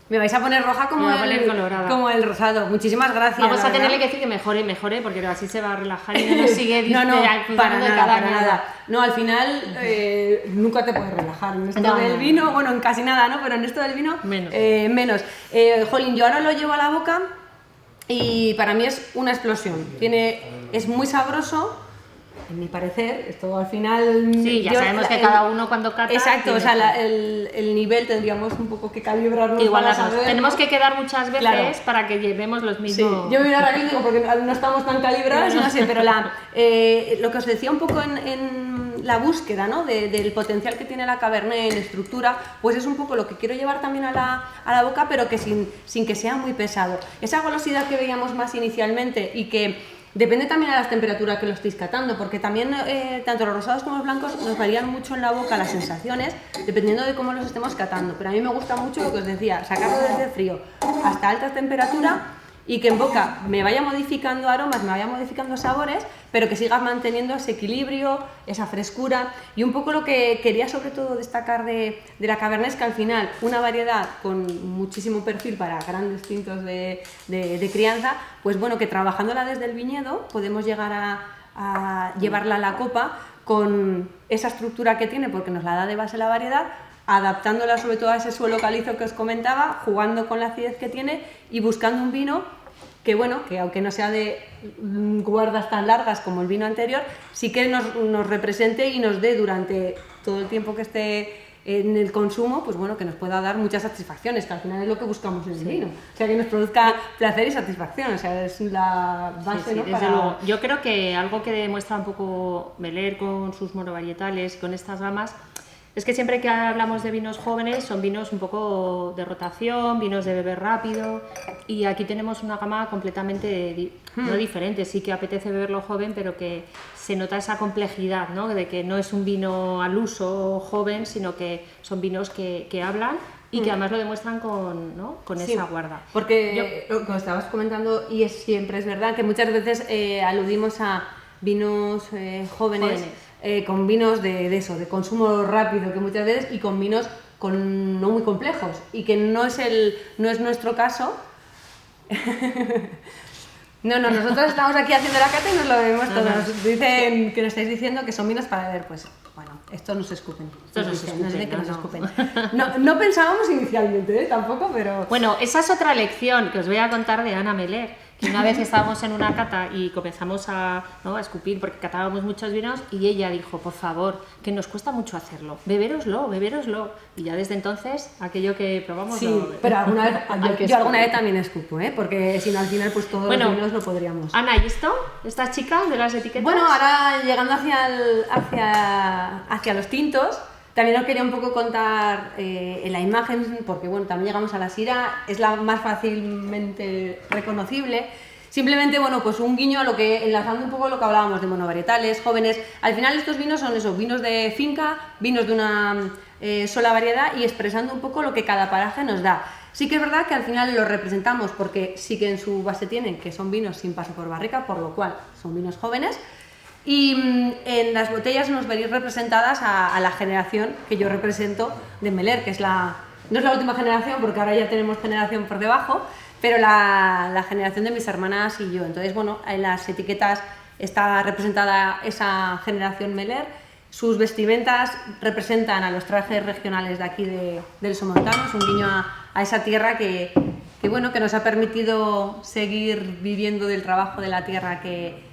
Me vais a poner roja
Me voy a poner colorada.
como el rosado. Muchísimas gracias.
Vamos
la
a tenerle
verdad.
que decir que mejore, porque así se va a relajar y no nos sigue
No, para
de
nada,
cada
para
añada.
nada. No, al final nunca te puedes relajar. En esto
No,
del
no.
vino, bueno, en casi nada, ¿no? Pero en esto del vino,
Menos.
Jolín, yo ahora lo llevo a la boca y para mí es una explosión. Es muy sabroso, en mi parecer. Esto al final...
Sí, ya sabemos que cada uno cuando cata...
Exacto, o
tiene
sea,
que-
el nivel tendríamos un poco que calibrarnos
Igual
para
las dos.
saber,
Tenemos
¿no?
que quedar muchas veces
Claro.
para que llevemos los
Sí,
mismos...
yo me voy a Raquel y digo porque no estamos tan calibrados, no sé, pero lo que os decía un poco en la búsqueda, ¿no? del potencial que tiene la Cabernet en estructura, pues es un poco lo que quiero llevar también a la boca, pero que sin que sea muy pesado. Esa golosidad que veíamos más inicialmente y que depende también de las temperaturas que lo estéis catando, porque también tanto los rosados como los blancos nos varían mucho en la boca las sensaciones, dependiendo de cómo los estemos catando. Pero a mí me gusta mucho lo que os decía, sacarlo desde frío hasta alta temperatura y que en boca me vaya modificando aromas, me vaya modificando sabores, pero que siga manteniendo ese equilibrio, esa frescura. Y un poco lo que quería sobre todo destacar de la Cabernet es que al final una variedad con muchísimo perfil para grandes tintos de crianza, pues bueno, que trabajándola desde el viñedo podemos llegar a llevarla a la copa con esa estructura que tiene, porque nos la da de base la variedad, adaptándola sobre todo a ese suelo calizo que os comentaba, jugando con la acidez que tiene y buscando un vino que, bueno, que aunque no sea de guardas tan largas como el vino anterior, sí que nos represente y nos dé durante todo el tiempo que esté en el consumo, pues bueno, que nos pueda dar muchas satisfacciones, que al final es lo que buscamos en el vino. O sea, que nos produzca placer y satisfacción, o sea, es la base,
sí,
¿no?
Desde luego. Yo creo que algo que demuestra un poco Meller con sus monovarietales, con estas gamas, es que siempre que hablamos de vinos jóvenes son vinos un poco de rotación, vinos de beber rápido, y aquí tenemos una gama completamente no diferente. Sí que apetece beberlo joven, pero que se nota esa complejidad, ¿no? De que no es un vino al uso joven, sino que son vinos que hablan y que además lo demuestran con, ¿no? Con esa guarda.
Porque como estabas comentando, y siempre es verdad que muchas veces aludimos a vinos jóvenes. Con vinos de eso, de consumo rápido, que muchas veces, y con vinos no muy complejos, y que no es nuestro caso. No, nosotros estamos aquí haciendo la cata y nos lo bebemos todos. Nos dicen que nos estáis diciendo que son vinos para beber, pues bueno, estos nos escupen. No pensábamos inicialmente, tampoco, pero...
Bueno, esa es otra lección que os voy a contar de Ana Meller, que una vez estábamos en una cata y comenzamos a escupir porque catábamos muchos vinos y ella dijo, por favor, que nos cuesta mucho hacerlo, bebéroslo. Y ya desde entonces, aquello que probamos...
Sí, pero alguna vez, yo alguna vez también escupo, porque si no al final pues todos los vinos lo podríamos.
Ana, ¿y esto? ¿Estas chicas de las etiquetas?
Bueno, ahora llegando hacia los tintos, también os quería un poco contar en la imagen, porque bueno, también llegamos a la Syrah, es la más fácilmente reconocible. Simplemente, bueno, pues un guiño a lo que, enlazando un poco lo que hablábamos de monovarietales, jóvenes. Al final estos vinos son eso, vinos de finca, vinos de una sola variedad y expresando un poco lo que cada paraje nos da. Sí que es verdad que al final los representamos porque sí que en su base tienen que son vinos sin paso por barrica, por lo cual son vinos jóvenes. Y en las botellas nos veréis representadas a la generación que yo represento de Meller, que no es la última generación porque ahora ya tenemos generación por debajo, pero la generación de mis hermanas y yo. Entonces, bueno, en las etiquetas está representada esa generación Meller. Sus vestimentas representan a los trajes regionales de aquí del Somontano. Es un guiño a esa tierra que nos ha permitido seguir viviendo del trabajo de la tierra que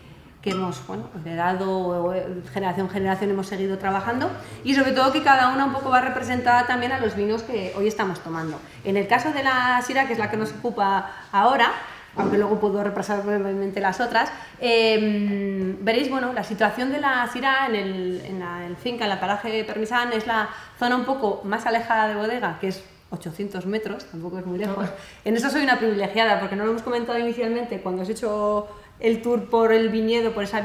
hemos heredado, generación en generación hemos seguido trabajando, y sobre todo que cada una un poco va representada también a los vinos que hoy estamos tomando. En el caso de la Syrah, que es la que nos ocupa ahora, aunque luego puedo repasar brevemente las otras, veréis, bueno, la situación de la Syrah en la finca, en la paraje Permisán, es la zona un poco más alejada de bodega, que es 800 metros, tampoco es muy lejos. En eso soy una privilegiada, porque no lo hemos comentado inicialmente cuando os he hecho el tour por el viñedo, por esa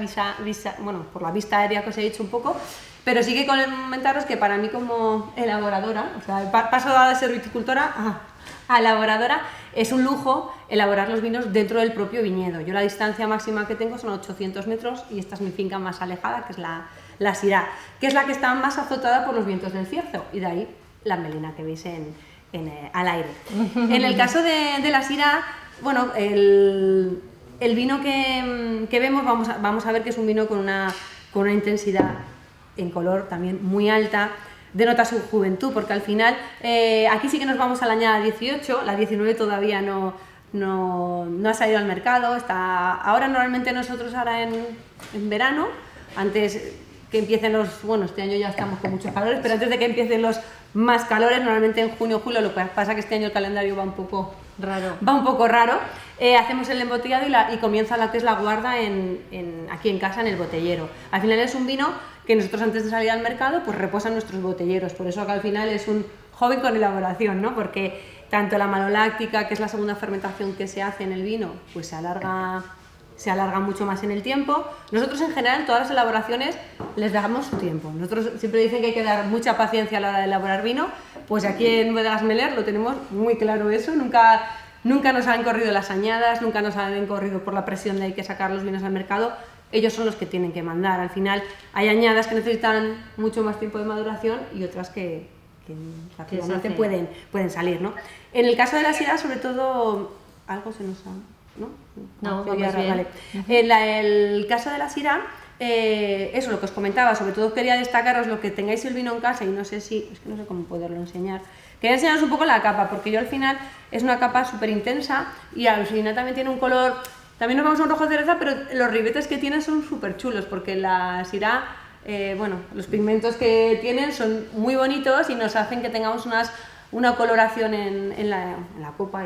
por la vista aérea que os he dicho un poco, pero sí que comentaros que para mí como elaboradora, o sea, el paso de ser viticultora a elaboradora, es un lujo elaborar los vinos dentro del propio viñedo. Yo la distancia máxima que tengo son 800 metros y esta es mi finca más alejada, que es la Syrah, que es la que está más azotada por los vientos del Cierzo, y de ahí la melena que veis al aire. En el caso de la Syrah, bueno, el vino que vemos, vamos a ver que es un vino con una intensidad en color también muy alta, denota su juventud, porque al final aquí sí que nos vamos a la añada 18, la 19 todavía no ha salido al mercado, ahora normalmente nosotros ahora en verano, antes que empiecen este año ya estamos con muchos calores, pero antes de que empiecen los más calores, normalmente en junio o julio, lo que pasa que este año el calendario va un poco raro, hacemos el embotellado y comienza lo que es la guarda aquí en casa en el botellero. Al final es un vino que nosotros antes de salir al mercado pues reposan nuestros botelleros, por eso que al final es un joven con elaboración, ¿no? Porque tanto la maloláctica, que es la segunda fermentación que se hace en el vino, pues se alarga mucho más en el tiempo. Nosotros en general en todas las elaboraciones les damos su tiempo. Nosotros siempre dicen que hay que dar mucha paciencia a la hora de elaborar vino, pues aquí en Bodegas Meller lo tenemos muy claro eso, nunca nunca nos han corrido las añadas, nunca nos han corrido por la presión de hay que sacar los vinos al mercado. Ellos son los que tienen que mandar. Al final hay añadas que necesitan mucho más tiempo de maduración y otras que rápidamente pueden salir, ¿no? En el caso de la Syrah, sobre todo, algo se nos ha... ¿no?
No,
Vale.
bien.
El caso de la Syrah, eso, lo que os comentaba, sobre todo quería destacaros lo que tengáis el vino en casa y no sé cómo poderlo enseñar. Quería enseñaros un poco la capa, porque yo al final es una capa súper intensa y al final también tiene un color... También nos vamos a un rojo cereza, pero los ribetes que tiene son súper chulos, porque la Syrah, los pigmentos que tienen son muy bonitos y nos hacen que tengamos una coloración en la copa.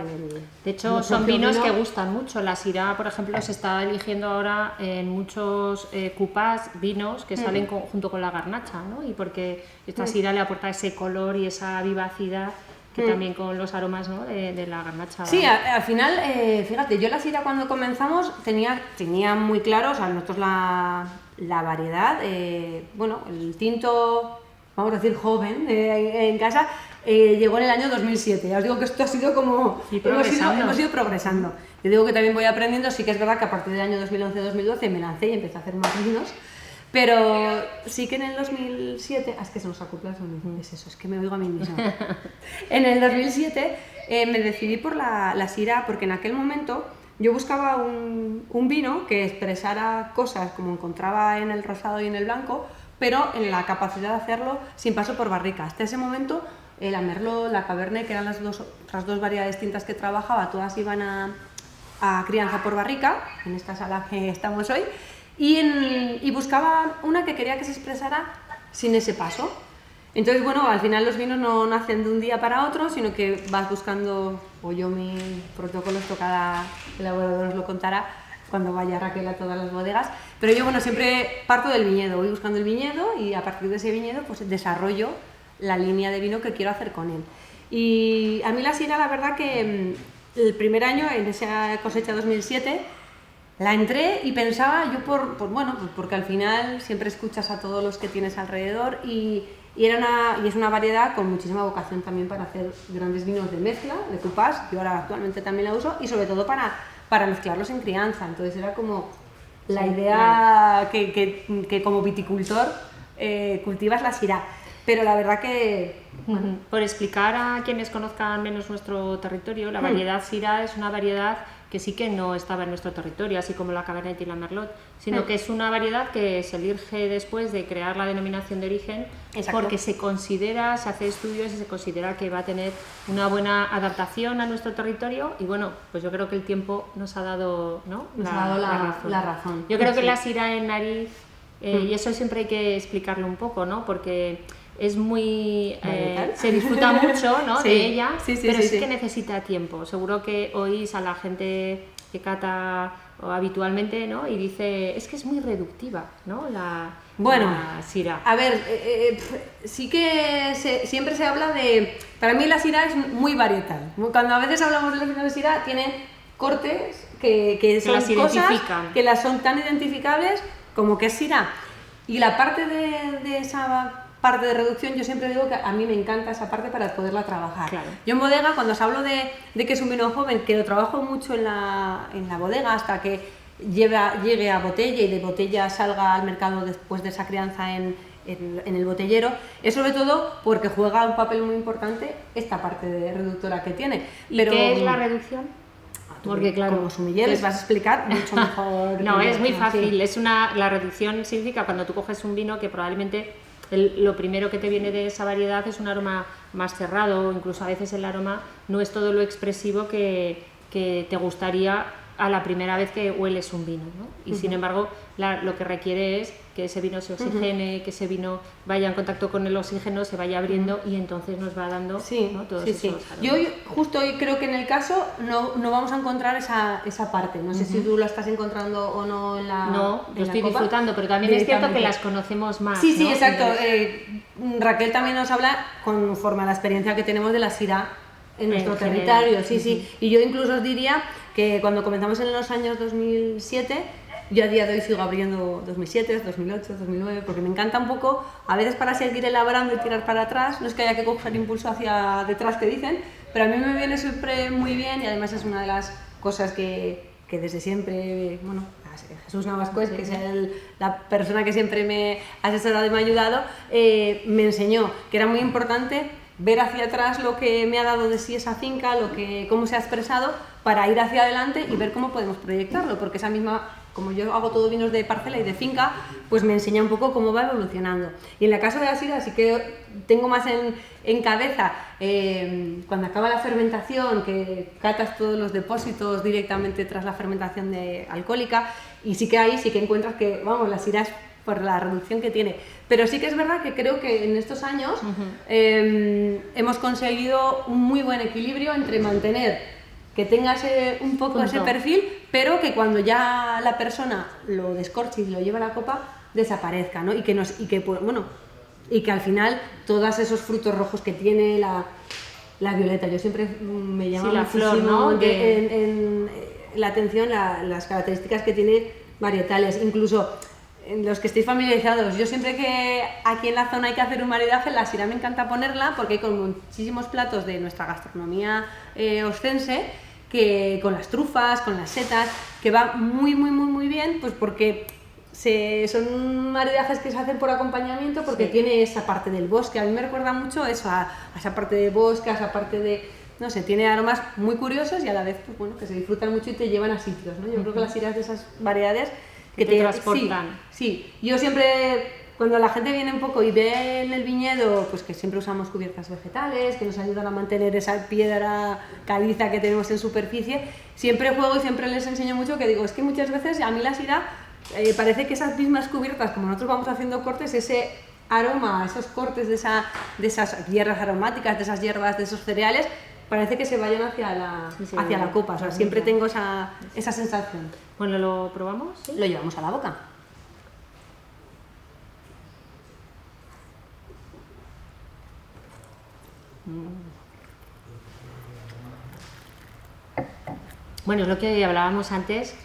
De hecho, son vinos que gustan mucho. La Syrah, por ejemplo, se está eligiendo ahora en muchos cupás vinos que salen junto con la garnacha, ¿no? Y porque esta Syrah le aporta ese color y esa vivacidad que también con los aromas, ¿no? de la garnacha.
Sí, al final, fíjate, yo la Syrah cuando comenzamos tenía muy claro, o sea, nosotros la variedad, el tinto, vamos a decir joven, en casa, llegó en el año 2007. Ya os digo que esto ha sido como... hemos ido progresando. Yo digo que también voy aprendiendo, sí que es verdad que a partir del año 2011-2012 me lancé y empecé a hacer más vinos, pero sí que en el 2007... es que se nos acopla el sonido, es eso, es que me oigo a mí misma. En el 2007 me decidí por la Syrah porque en aquel momento yo buscaba un vino que expresara cosas como encontraba en el rosado y en el blanco, pero en la capacidad de hacerlo sin paso por barrica. Hasta ese momento la Merlot, la Cabernet, que eran las dos variedades distintas que trabajaba, todas iban a crianza por barrica, en esta sala que estamos hoy, y buscaba una que quería que se expresara sin ese paso. Entonces, bueno, al final los vinos no nacen de un día para otro, sino que vas buscando, o yo mi protocolo, esto cada elaborador os lo contará cuando vaya Raquel a todas las bodegas, pero yo, bueno, siempre parto del viñedo, voy buscando el viñedo y a partir de ese viñedo pues desarrollo la línea de vino que quiero hacer con él. Y a mí la Syrah, la verdad que el primer año, en esa cosecha 2007, la entré y pensaba yo porque al final siempre escuchas a todos los que tienes alrededor y es una variedad con muchísima vocación también para hacer grandes vinos de mezcla, de cupás, yo ahora actualmente también la uso, y sobre todo para mezclarlos en crianza. Entonces era como la idea que como viticultor cultivas la Syrah. Pero la verdad que...
Bueno. Por explicar a quienes conozcan menos nuestro territorio, la variedad Syrah es una variedad que sí que no estaba en nuestro territorio, así como la Cabernet y la Merlot, sino que es una variedad que se elige después de crear la denominación de origen. Exacto. Porque se hace estudios y se considera que va a tener una buena adaptación a nuestro territorio y bueno, pues yo creo que el tiempo nos ha dado, ¿no?
la razón.
Yo creo que la Syrah en nariz, y eso siempre hay que explicarlo un poco, ¿no? Porque es muy... se disfruta mucho, ¿no? de ella, pero sí que necesita tiempo. Seguro que oís a la gente que cata habitualmente, ¿no? Y dice, es que es muy reductiva, ¿no? La Syrah.
A ver, sí que siempre se habla de... Para mí la Syrah es muy varietal. Cuando a veces hablamos de los vinos de Syrah, tienen cortes que son cosas que las son tan identificables como que es Syrah. Y la parte de esa parte de reducción, yo siempre digo que a mí me encanta esa parte para poderla trabajar. Claro. Yo en bodega, cuando os hablo de que es un vino joven, que lo trabajo mucho en la bodega hasta que llegue a botella y de botella salga al mercado después de esa crianza en el botellero, es sobre todo porque juega un papel muy importante esta parte de reductora que tiene.
Pero, ¿qué es la reducción?
Porque claro, como sumiller les vas a explicar mucho mejor.
No, es muy fácil. La reducción significa cuando tú coges un vino que probablemente lo primero que te viene de esa variedad es un aroma más cerrado, incluso a veces el aroma no es todo lo expresivo que te gustaría a la primera vez que hueles un vino, ¿no? Y sin embargo lo que requiere es que ese vino se oxigene, que ese vino vaya en contacto con el oxígeno, se vaya abriendo y entonces nos va dando, ¿no? Todos esos aromas.
Yo justo hoy creo que en el caso no vamos a encontrar esa parte, no sé si tú la estás encontrando o no en la
No, yo estoy disfrutando, pero también es cierto que las conocemos más.
Sí,
¿no?
Exacto. Raquel también nos habla conforme a la experiencia que tenemos de la Syrah en nuestro territorio, sí. Y yo incluso os diría que cuando comenzamos en los años 2007, yo a día de hoy sigo abriendo 2007, 2008, 2009, porque me encanta un poco, a veces para seguir elaborando y tirar para atrás, no es que haya que coger impulso hacia detrás que dicen, pero a mí me viene siempre muy bien y además es una de las cosas que desde siempre, bueno, Jesús Navascués, que es la persona que siempre me ha asesorado y me ha ayudado, me enseñó que era muy importante ver hacia atrás lo que me ha dado de sí esa finca, cómo se ha expresado, para ir hacia adelante y ver cómo podemos proyectarlo, porque esa misma, como yo hago todo vinos de parcela y de finca, pues me enseña un poco cómo va evolucionando. Y en el caso de la sidra sí que tengo más en cabeza, cuando acaba la fermentación, que catas todos los depósitos directamente tras la fermentación alcohólica, y sí que ahí sí que encuentras que, vamos, la sidra es por la reducción que tiene. Pero sí que es verdad que creo que en estos años hemos conseguido un muy buen equilibrio entre mantener que tenga un poco ese perfil, pero que cuando ya la persona lo descorche y lo lleva a la copa, desaparezca, ¿no? Y que al final todos esos frutos rojos que tiene la violeta, yo siempre me llama
la
muchísimo
flor, ¿no?
en la atención las características que tiene varietales, incluso los que estéis familiarizados, yo siempre que aquí en la zona hay que hacer un maridaje, la sidra me encanta ponerla porque hay con muchísimos platos de nuestra gastronomía oscense, que con las trufas, con las setas, que va muy bien, pues porque son maridajes que se hacen por acompañamiento, porque tiene esa parte del bosque. A mí me recuerda mucho eso, a esa parte de bosque, a esa parte de, no sé, tiene aromas muy curiosos y a la vez, pues bueno, que se disfrutan mucho y te llevan a sitios, ¿no? Yo creo que las sidras de esas variedades
que te transportan.
Sí, yo siempre, cuando la gente viene un poco y ve en el viñedo, pues que siempre usamos cubiertas vegetales, que nos ayudan a mantener esa piedra caliza que tenemos en superficie, siempre juego y siempre les enseño mucho que digo, es que muchas veces a mí la sidra parece que esas mismas cubiertas, como nosotros vamos haciendo cortes, ese aroma, esos cortes de esas hierbas aromáticas, de esas hierbas, de esos cereales, parece que se vayan hacia la copa, o sea, siempre tengo esa sensación.
Bueno, ¿lo probamos? ¿Sí?
Lo llevamos a la boca.
Bueno, es lo que hablábamos antes,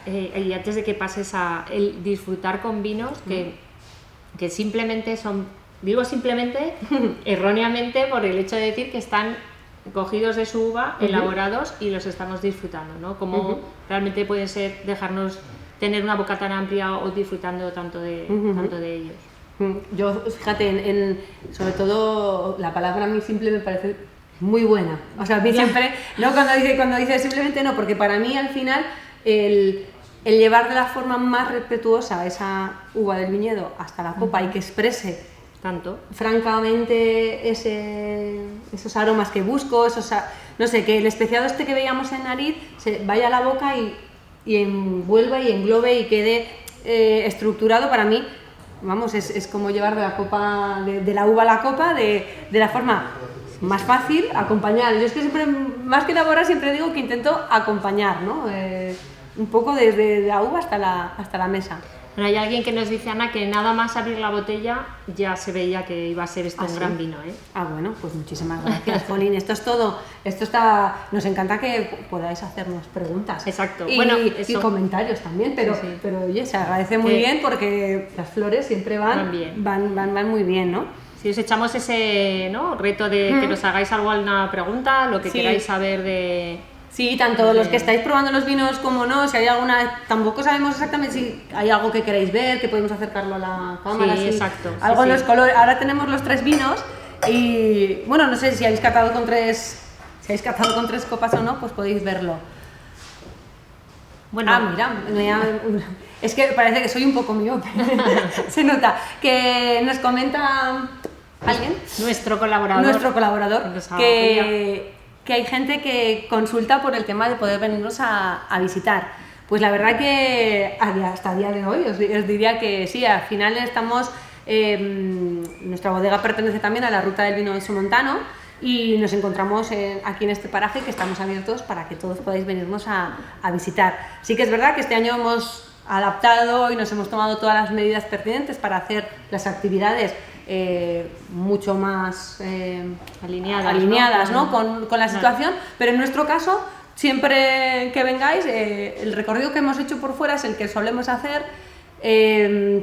y antes de que pases a el disfrutar con vinos que simplemente son, digo simplemente, erróneamente por el hecho de decir que están cogidos de su uva, elaborados y los estamos disfrutando, ¿no? Como realmente pueden ser, dejarnos tener una boca tan amplia o disfrutando tanto de ellos.
Yo, fíjate, sobre todo la palabra a mí simple me parece muy buena. O sea, a mí siempre, no cuando dice simplemente no, porque para mí al final el llevar de la forma más respetuosa esa uva del viñedo hasta la copa y que exprese
tanto,
francamente, esos aromas que busco, no sé, que el especiado este que veíamos en nariz se vaya a la boca y envuelva y englobe y quede estructurado. Para mí, vamos, es como llevar de la copa, de la uva a la copa, de la forma más fácil, acompañar. Yo es que siempre, más que elaborar, siempre digo que intento acompañar, ¿no? Un poco desde la uva hasta la mesa.
Bueno, hay alguien que nos dice, Ana, que nada más abrir la botella ya se veía que iba a ser esto un gran vino, ¿eh?
Ah, bueno, pues muchísimas gracias, Jolín. Esto es todo. Nos encanta que podáis hacernos preguntas.
Exacto.
Y,
bueno,
y comentarios también, pero oye, se agradece muy bien porque las flores siempre van muy bien, ¿no?
Si os echamos ese, ¿no?, reto de que nos hagáis alguna pregunta, lo que queráis saber de...
Sí, tanto los que estáis probando los vinos como no, si hay alguna, tampoco sabemos exactamente si hay algo que queráis ver, que podemos acercarlo a la cámara.
Sí, exacto.
Algo en los colores. Ahora tenemos los 3 vinos y, bueno, no sé si habéis catado con 3 copas o no, pues podéis verlo.
Bueno,
mira, es que parece que soy un poco miope, se nota. Que nos comenta alguien,
nuestro colaborador
que hay gente que consulta por el tema de poder venirnos a visitar. Pues la verdad que hasta el día de hoy os diría que sí, al final estamos, nuestra bodega pertenece también a la Ruta del Vino Somontano y nos encontramos aquí en este paraje, que estamos abiertos para que todos podáis venirnos a visitar. Sí que es verdad que este año hemos adaptado y nos hemos tomado todas las medidas pertinentes para hacer las actividades mucho más alineadas, ¿no? con la situación, pero en nuestro caso siempre que vengáis, el recorrido que hemos hecho por fuera es el que solemos hacer.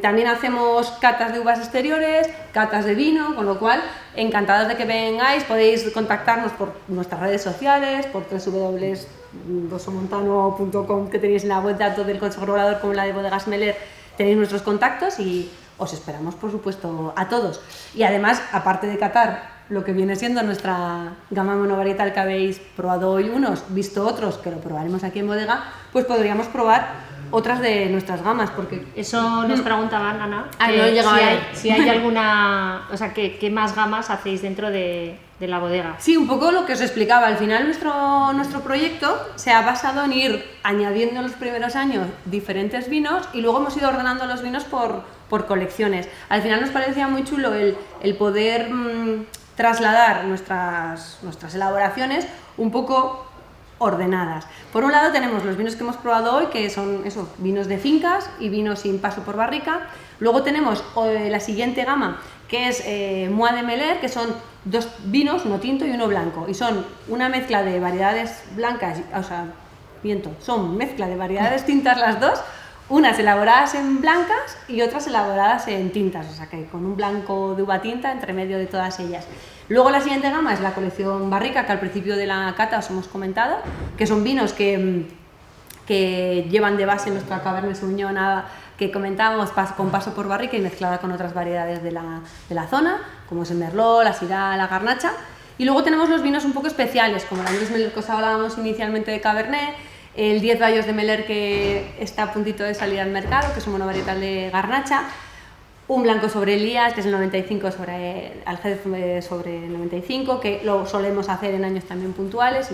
También hacemos catas de uvas exteriores, catas de vino, con lo cual encantados de que vengáis. Podéis contactarnos por nuestras redes sociales, por www.dosomontano.com, que tenéis en la web tanto del Consejo Regulador como la de Bodegas Meller, tenéis nuestros contactos y os esperamos, por supuesto, a todos. Y además, aparte de catar lo que viene siendo nuestra gama monovarietal que habéis probado hoy unos, visto otros, que lo probaremos aquí en bodega, pues podríamos probar otras de nuestras gamas, porque...
Eso nos preguntaban, Ana,
no he llegado
si hay alguna... O sea, ¿qué más gamas hacéis dentro de la bodega?
Sí, un poco lo que os explicaba. Al final nuestro proyecto se ha basado en ir añadiendo en los primeros años diferentes vinos y luego hemos ido ordenando los vinos por colecciones. Al final nos parecía muy chulo el poder trasladar nuestras elaboraciones un poco ordenadas. Por un lado tenemos los vinos que hemos probado hoy, que son vinos de fincas y vinos sin paso por barrica. Luego tenemos la siguiente gama, que es Mois de Meller, que son 2 vinos, uno tinto y uno blanco, y son una mezcla de variedades blancas, son mezcla de variedades tintas las dos, unas elaboradas en blancas y otras elaboradas en tintas, o sea que con un blanco de uva tinta entre medio de todas ellas. Luego la siguiente gama es la colección barrica, que al principio de la cata os hemos comentado, que son vinos que llevan de base nuestra Cabernet Sauvignon que comentábamos con paso por barrica y mezclada con otras variedades de la zona, como es el Merlot, la Syrah, la Garnacha. Y luego tenemos los vinos un poco especiales, como el Anglès Meller que os hablábamos inicialmente de Cabernet, el 10 Vallos de Meller que está a puntito de salir al mercado, que es un monovarietal de Garnacha, un blanco sobre Elías, que es el 95 sobre Algés sobre 95, que lo solemos hacer en años también puntuales,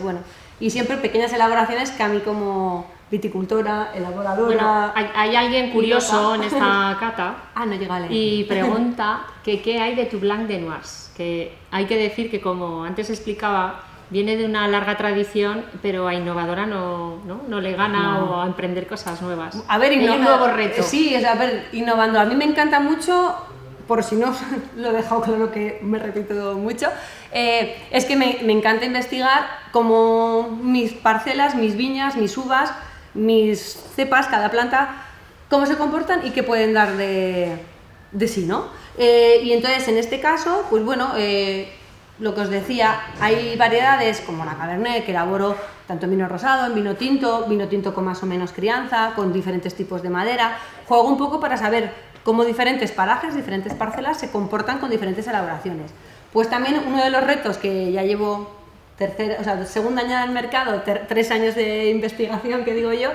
y siempre pequeñas elaboraciones que a mí como viticultora, elaboradora...
Bueno, hay alguien curioso en esta cata
no llega a leer.
Y pregunta que qué hay de tu Blanc de Noirs, que hay que decir que, como antes explicaba, viene de una larga tradición, pero a innovadora no le gana o a emprender cosas nuevas.
A ver,
hay un nuevo reto.
Sí, innovando. A mí me encanta mucho, por si no lo he dejado claro que me repito mucho, es que me encanta investigar cómo mis parcelas, mis viñas, mis uvas, mis cepas, cada planta, cómo se comportan y qué pueden dar de sí, ¿no? Y entonces, en este caso, pues bueno... lo que os decía, hay variedades como la Cabernet, que elaboro tanto en vino rosado, en vino tinto con más o menos crianza, con diferentes tipos de madera. Juego un poco para saber cómo diferentes parajes, diferentes parcelas se comportan con diferentes elaboraciones. Pues también uno de los retos que ya llevo segunda añada en el mercado, 3 años de investigación que digo yo,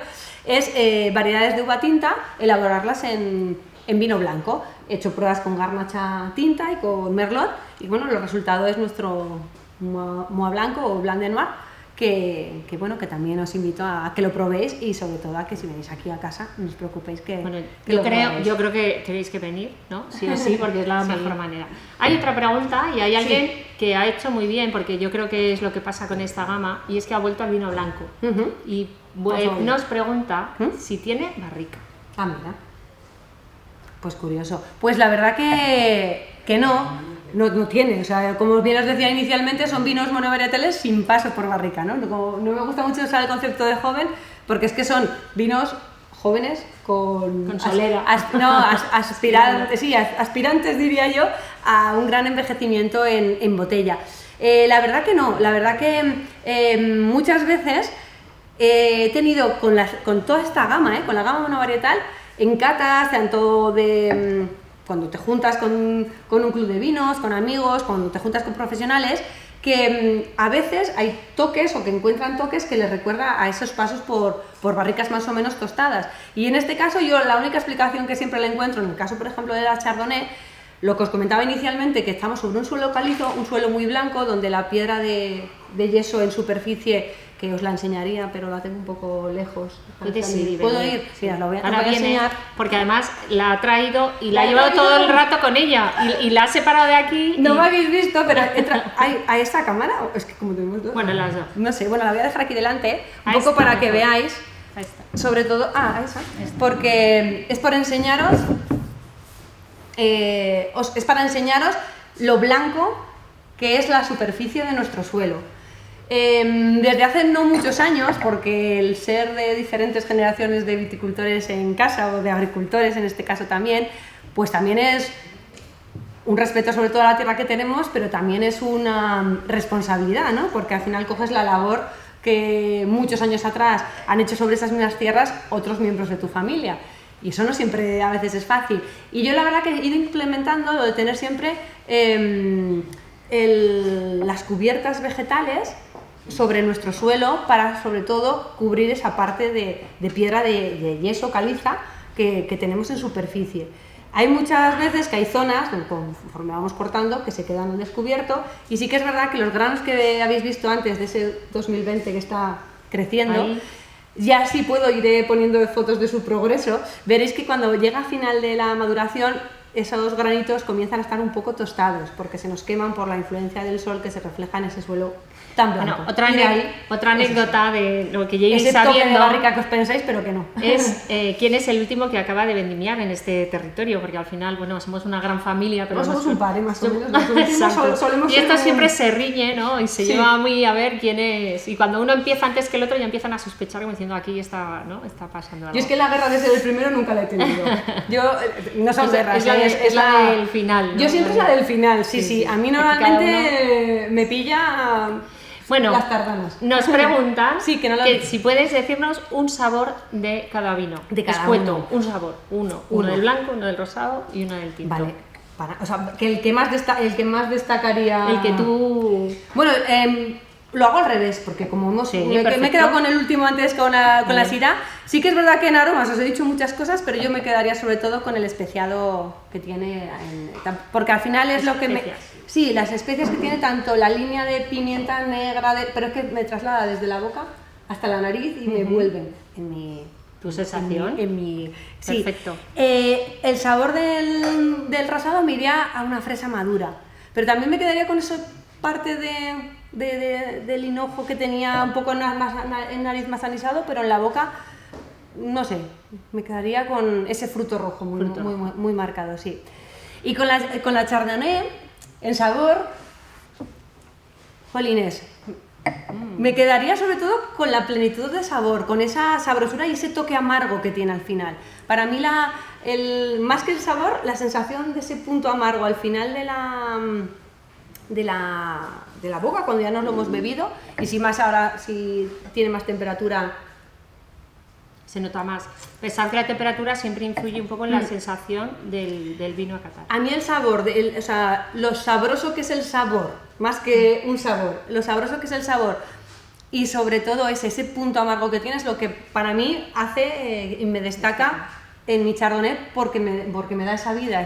es variedades de uva tinta, elaborarlas en vino blanco. He hecho pruebas con Garnacha tinta y con Merlot, y bueno, el resultado es nuestro Mois Blanco o Blanc de Noir, que también os invito a que lo probéis, y sobre todo a que si venís aquí a casa no os preocupéis que
yo creo que tenéis que venir, ¿no? Sí o sí, porque es la mejor manera. Hay otra pregunta, y hay alguien que ha hecho muy bien, porque yo creo que es lo que pasa con esta gama, y es que ha vuelto al vino blanco. Y nos pregunta si tiene barrica.
Mira. Pues curioso. Pues la verdad que no tiene. O sea, como bien os decía inicialmente, son vinos monovarietales sin paso por barrica, ¿no? No me gusta mucho usar el concepto de joven, porque es que son vinos jóvenes con
solera.
Aspirantes, diría yo, a un gran envejecimiento en botella. La verdad que no. La verdad que muchas veces he tenido con toda esta gama, con la gama monovarietal, en catas, tanto de cuando te juntas con un club de vinos, con amigos, cuando te juntas con profesionales, que a veces hay toques o que encuentran toques que les recuerda a esos pasos por barricas más o menos tostadas. Y en este caso yo la única explicación que siempre le encuentro, en el caso por ejemplo de la Chardonnay, lo que os comentaba inicialmente, que estamos sobre un suelo calizo, un suelo muy blanco, donde la piedra de yeso en superficie, que os la enseñaría, pero la tengo un poco lejos. ¿Puedo ir? Sí, la voy a enseñar.
Porque además la ha traído y la ha llevado todo el rato con ella, y la ha separado de aquí.
No me habéis visto, pero ¿a esta cámara? Es que como tenemos dos.
Bueno, las dos.
No sé, la voy a dejar aquí delante, un poco para que veáis.
Ahí está.
Sobre todo, esa. Porque es por enseñaros, es para enseñaros lo blanco que es la superficie de nuestro suelo. Desde hace no muchos años, porque el ser de diferentes generaciones de viticultores en casa o de agricultores en este caso también, pues también es un respeto sobre todo a la tierra que tenemos, pero también es una responsabilidad, ¿no? Porque al final coges la labor que muchos años atrás han hecho sobre esas mismas tierras otros miembros de tu familia. Y eso no siempre a veces es fácil. Y yo la verdad que he ido implementando lo de tener siempre las cubiertas vegetales sobre nuestro suelo para sobre todo cubrir esa parte de piedra de yeso, caliza que tenemos en superficie. Hay muchas veces que hay zonas, conforme vamos cortando, que se quedan al descubierto, y sí que es verdad que los granos que habéis visto antes de ese 2020 que está creciendo, ahí, ya sí puedo ir poniendo fotos de su progreso, veréis que cuando llega a final de la maduración esos granitos comienzan a estar un poco tostados porque se nos queman por la influencia del sol que se refleja en ese suelo tan blanco.
Bueno, otra anécdota de lo que ya iréis sabiendo,
de barrica que os pensáis, pero que no.
Es quién es el último que acaba de vendimiar en este territorio, porque al final, bueno, somos una gran familia, pero
somos un par, más o menos.
Y esto siempre se riñe, ¿no? Y se lleva muy a ver quién es. Y cuando uno empieza antes que el otro, ya empiezan a sospechar como diciendo aquí está, ¿no? Está pasando algo.
Yo es que la guerra de ser el primero nunca la he tenido. Yo no son guerras,
es la del final, ¿no?
Yo siempre es la del final, sí. A mí normalmente me pilla.
Bueno,
las tardanas.
Nos preguntan
que
si puedes decirnos un sabor de cada vino.
De cada
uno. Un sabor. Uno del blanco, uno del rosado y uno del tinto.
Vale. O sea, que el que más destacaría...
El que tú...
Bueno, lo hago al revés, porque como me he quedado con el último antes con la Syrah. Sí que es verdad que en aromas os he dicho muchas cosas, pero yo me quedaría sobre todo con el especiado que tiene, porque al final es lo que me... Sí, las especias que tiene tanto la línea de pimienta negra, pero es que me traslada desde la boca hasta la nariz y me vuelven en mi...
¿Tu sensación?
Sí.
Perfecto.
El sabor del rosado me iría a una fresa madura, pero también me quedaría con esa parte del hinojo que tenía un poco en nariz más anisado, pero en la boca, no sé, me quedaría con ese fruto rojo muy marcado, sí. Y con la Chardonnay, en sabor, jolines, me quedaría sobre todo con la plenitud de sabor, con esa sabrosura y ese toque amargo que tiene al final. Para mí, más que el sabor, la sensación de ese punto amargo al final de la boca, cuando ya nos lo hemos bebido, y si tiene más temperatura,
se nota más. Pensad que la temperatura siempre influye un poco en la sensación del vino a catar.
A mí el sabor, lo sabroso que es el sabor, más que un sabor, lo sabroso que es el sabor y sobre todo ese punto amargo que tiene es lo que para mí hace y me destaca en mi Chardonnay porque me da esa vida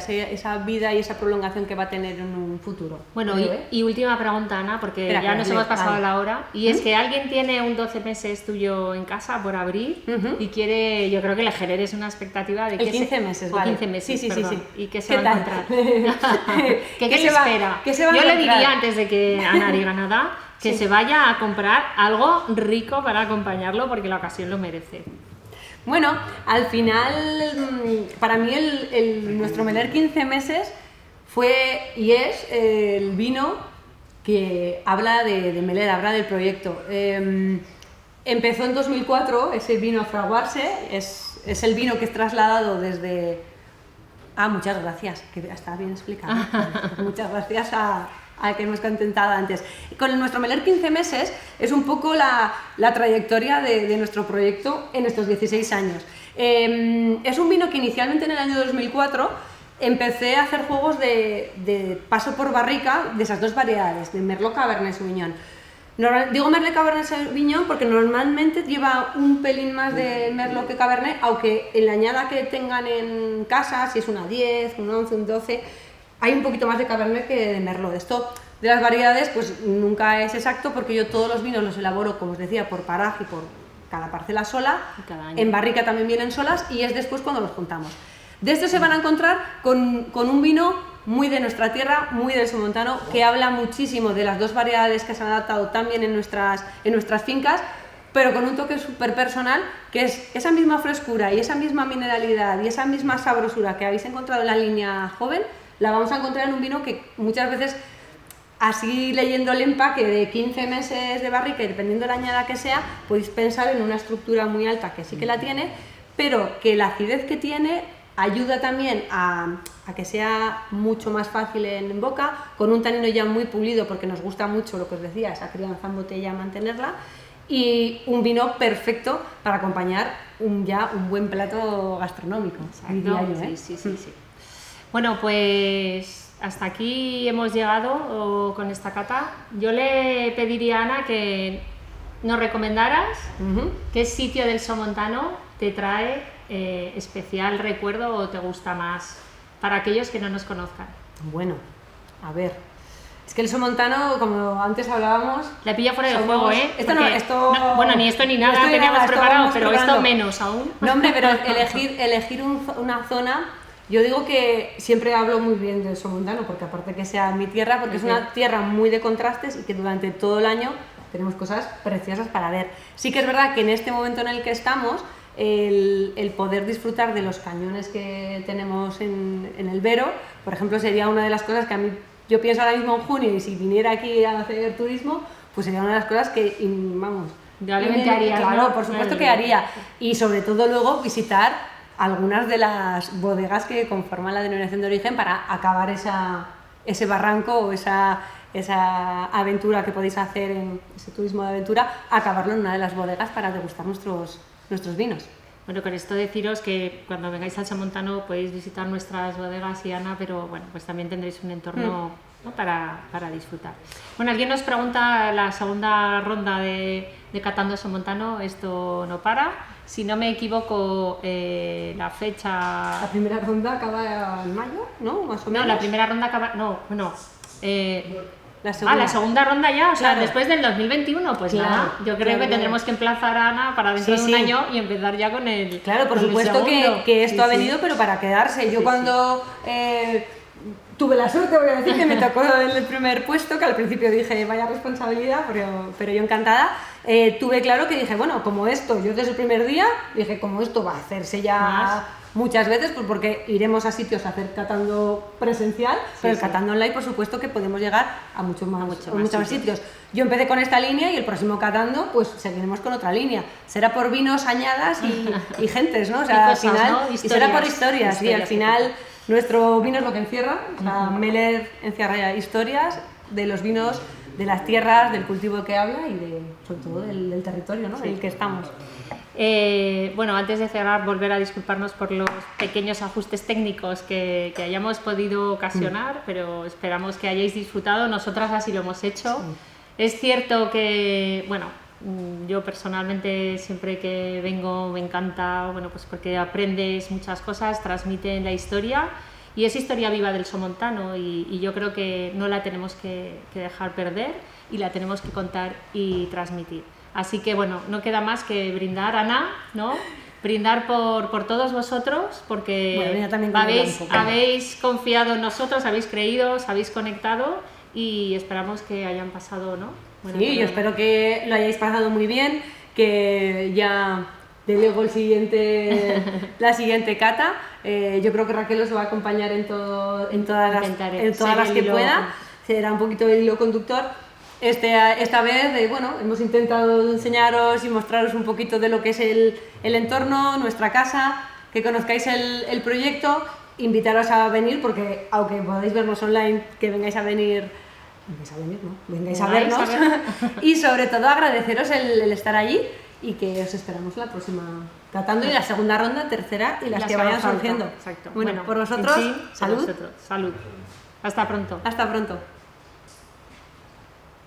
y esa prolongación que va a tener en un futuro.
Bueno, y última pregunta, Ana, porque ya nos hemos pasado la hora, y es que alguien tiene un 12 meses tuyo en casa por abrir y quiere, yo creo que le generes una expectativa de que
15 meses, vale.
15 meses,
sí.
¿Y qué se va a encontrar? ¿Qué le espera?
Yo
le diría, antes de que Ana diga nada, que se vaya a comprar algo rico para acompañarlo porque la ocasión lo merece.
Bueno, al final, para mí nuestro Meller 15 meses fue y es el vino que habla de Meller, habla del proyecto. Empezó en 2004, ese vino a fraguarse, es el vino que es trasladado desde... muchas gracias, que está bien explicado. Muchas gracias a que hemos contentado antes. Con nuestro Meller 15 meses es un poco la trayectoria de nuestro proyecto en estos 16 años. Es un vino que inicialmente en el año 2004 empecé a hacer juegos de paso por barrica de esas dos variedades, de Merlot Cabernet Sauvignon. Digo Merlot Cabernet Sauvignon porque normalmente lleva un pelín más de Merlot que Cabernet, aunque en la añada que tengan en casa, si es una 10, un 11, un 12, hay un poquito más de Cabernet que de Merlot. Esto de las variedades pues nunca es exacto porque yo todos los vinos los elaboro, como os decía, por paraje y por cada parcela sola. En barrica también vienen solas y es después cuando los juntamos. De esto se van a encontrar con un vino muy de nuestra tierra, muy del somontano, que habla muchísimo de las dos variedades que se han adaptado tan bien en nuestras fincas, pero con un toque súper personal, que es esa misma frescura y esa misma mineralidad y esa misma sabrosura que habéis encontrado en la línea joven, la vamos a encontrar en un vino que muchas veces así leyendo el empaque de 15 meses de barrica y dependiendo de la añada que sea, podéis pensar en una estructura muy alta que sí que la tiene, pero que la acidez que tiene ayuda también a que sea mucho más fácil en boca, con un tanino ya muy pulido, porque nos gusta mucho lo que os decía, esa crianza en botella, mantenerla, y un vino perfecto para acompañar un buen plato gastronómico. Diría yo, ¿eh?
Sí. Bueno, pues hasta aquí hemos llegado con esta cata. Yo le pediría a Ana que nos recomendaras qué sitio del Somontano te trae especial recuerdo o te gusta más para aquellos que no nos conozcan.
Bueno, a ver, es que el Somontano, como antes hablábamos,
la pilla fuera del juego, ¿eh?
Esto
bueno, ni esto ni nada teníamos preparado, pero esto menos aún.
No, hombre, pero elegir una zona, yo digo que siempre hablo muy bien del Somontano, porque aparte que sea mi tierra, porque es una tierra muy de contrastes y que durante todo el año tenemos cosas preciosas para ver. Sí que es verdad que en este momento en el que estamos, el poder disfrutar de los cañones que tenemos en el Vero, por ejemplo, sería una de las cosas que a mí, yo pienso ahora mismo en junio, y si viniera aquí a hacer turismo, pues sería una de las cosas que, vamos,
probablemente haría.
Claro, por supuesto que haría. Y sobre todo luego visitar algunas de las bodegas que conforman la denominación de origen para acabar ese barranco o esa aventura que podéis hacer en ese turismo de aventura, acabarlo en una de las bodegas para degustar nuestros vinos.
Bueno, con esto deciros que cuando vengáis al Somontano podéis visitar nuestras bodegas y Ana, pero bueno, pues también tendréis un entorno, ¿no?, para disfrutar. Bueno, alguien nos pregunta la segunda ronda de Catando Somontano, esto no para. Si no me equivoco, la fecha...
La primera ronda acaba en mayo, ¿no? Más o menos.
No, la primera ronda acaba...
La
segunda ronda ya, o sea,
claro.
Después del 2021, pues
claro,
nada, yo creo que tendremos que emplazar a Ana para dentro de un año y empezar ya con el...
Claro, por supuesto que esto ha venido, pero para quedarse. Yo cuando tuve la suerte, voy a decir, que me tocó el primer puesto, que al principio dije, vaya responsabilidad, pero yo encantada, tuve claro que dije, bueno, como esto, yo desde el primer día dije, como esto va a hacerse ya... muchas veces, pues porque iremos a sitios a hacer catando presencial, pero el catando online, por supuesto que podemos llegar a muchos más sitios. Yo empecé con esta línea y el próximo catando, pues seguiremos con otra línea. Será por vinos, añadas y gentes, ¿no? O sea,
cosas,
al final,
¿no?
y será por historias, y al final nuestro vino es lo que encierra. O sea, Meller encierra historias de los vinos, de las tierras, del cultivo que habla y sobre todo del territorio, ¿no?, en el que estamos.
Bueno, antes de cerrar, volver a disculparnos por los pequeños ajustes técnicos que hayamos podido ocasionar, pero esperamos que hayáis disfrutado. Nosotras así lo hemos hecho. Es cierto que, bueno, yo personalmente siempre que vengo me encanta, bueno, pues porque aprendes muchas cosas, transmiten la historia y es historia viva del Somontano y yo creo que no la tenemos que dejar perder y la tenemos que contar y transmitir. Así que bueno, no queda más que brindar, Ana, ¿no? Brindar por todos vosotros, porque habéis confiado en nosotros, habéis creído, os habéis conectado y esperamos que hayan pasado, ¿no? Bueno,
sí, yo espero que lo hayáis pasado muy bien, que ya delego la siguiente cata. Yo creo que Raquel os va a acompañar en todas las que pueda. Será un poquito el hilo conductor. Esta vez, bueno, hemos intentado enseñaros y mostraros un poquito de lo que es el entorno, nuestra casa, que conozcáis el proyecto, invitaros a venir, porque aunque podáis vernos online, que vengáis a vernos, y sobre todo agradeceros el estar allí y que os esperamos la próxima catando y la segunda ronda, tercera y las que vayan surgiendo.
Exacto.
Bueno, por vosotros,
sí,
salud.
Salud. Hasta pronto.
Hasta pronto.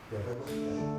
Perfecto.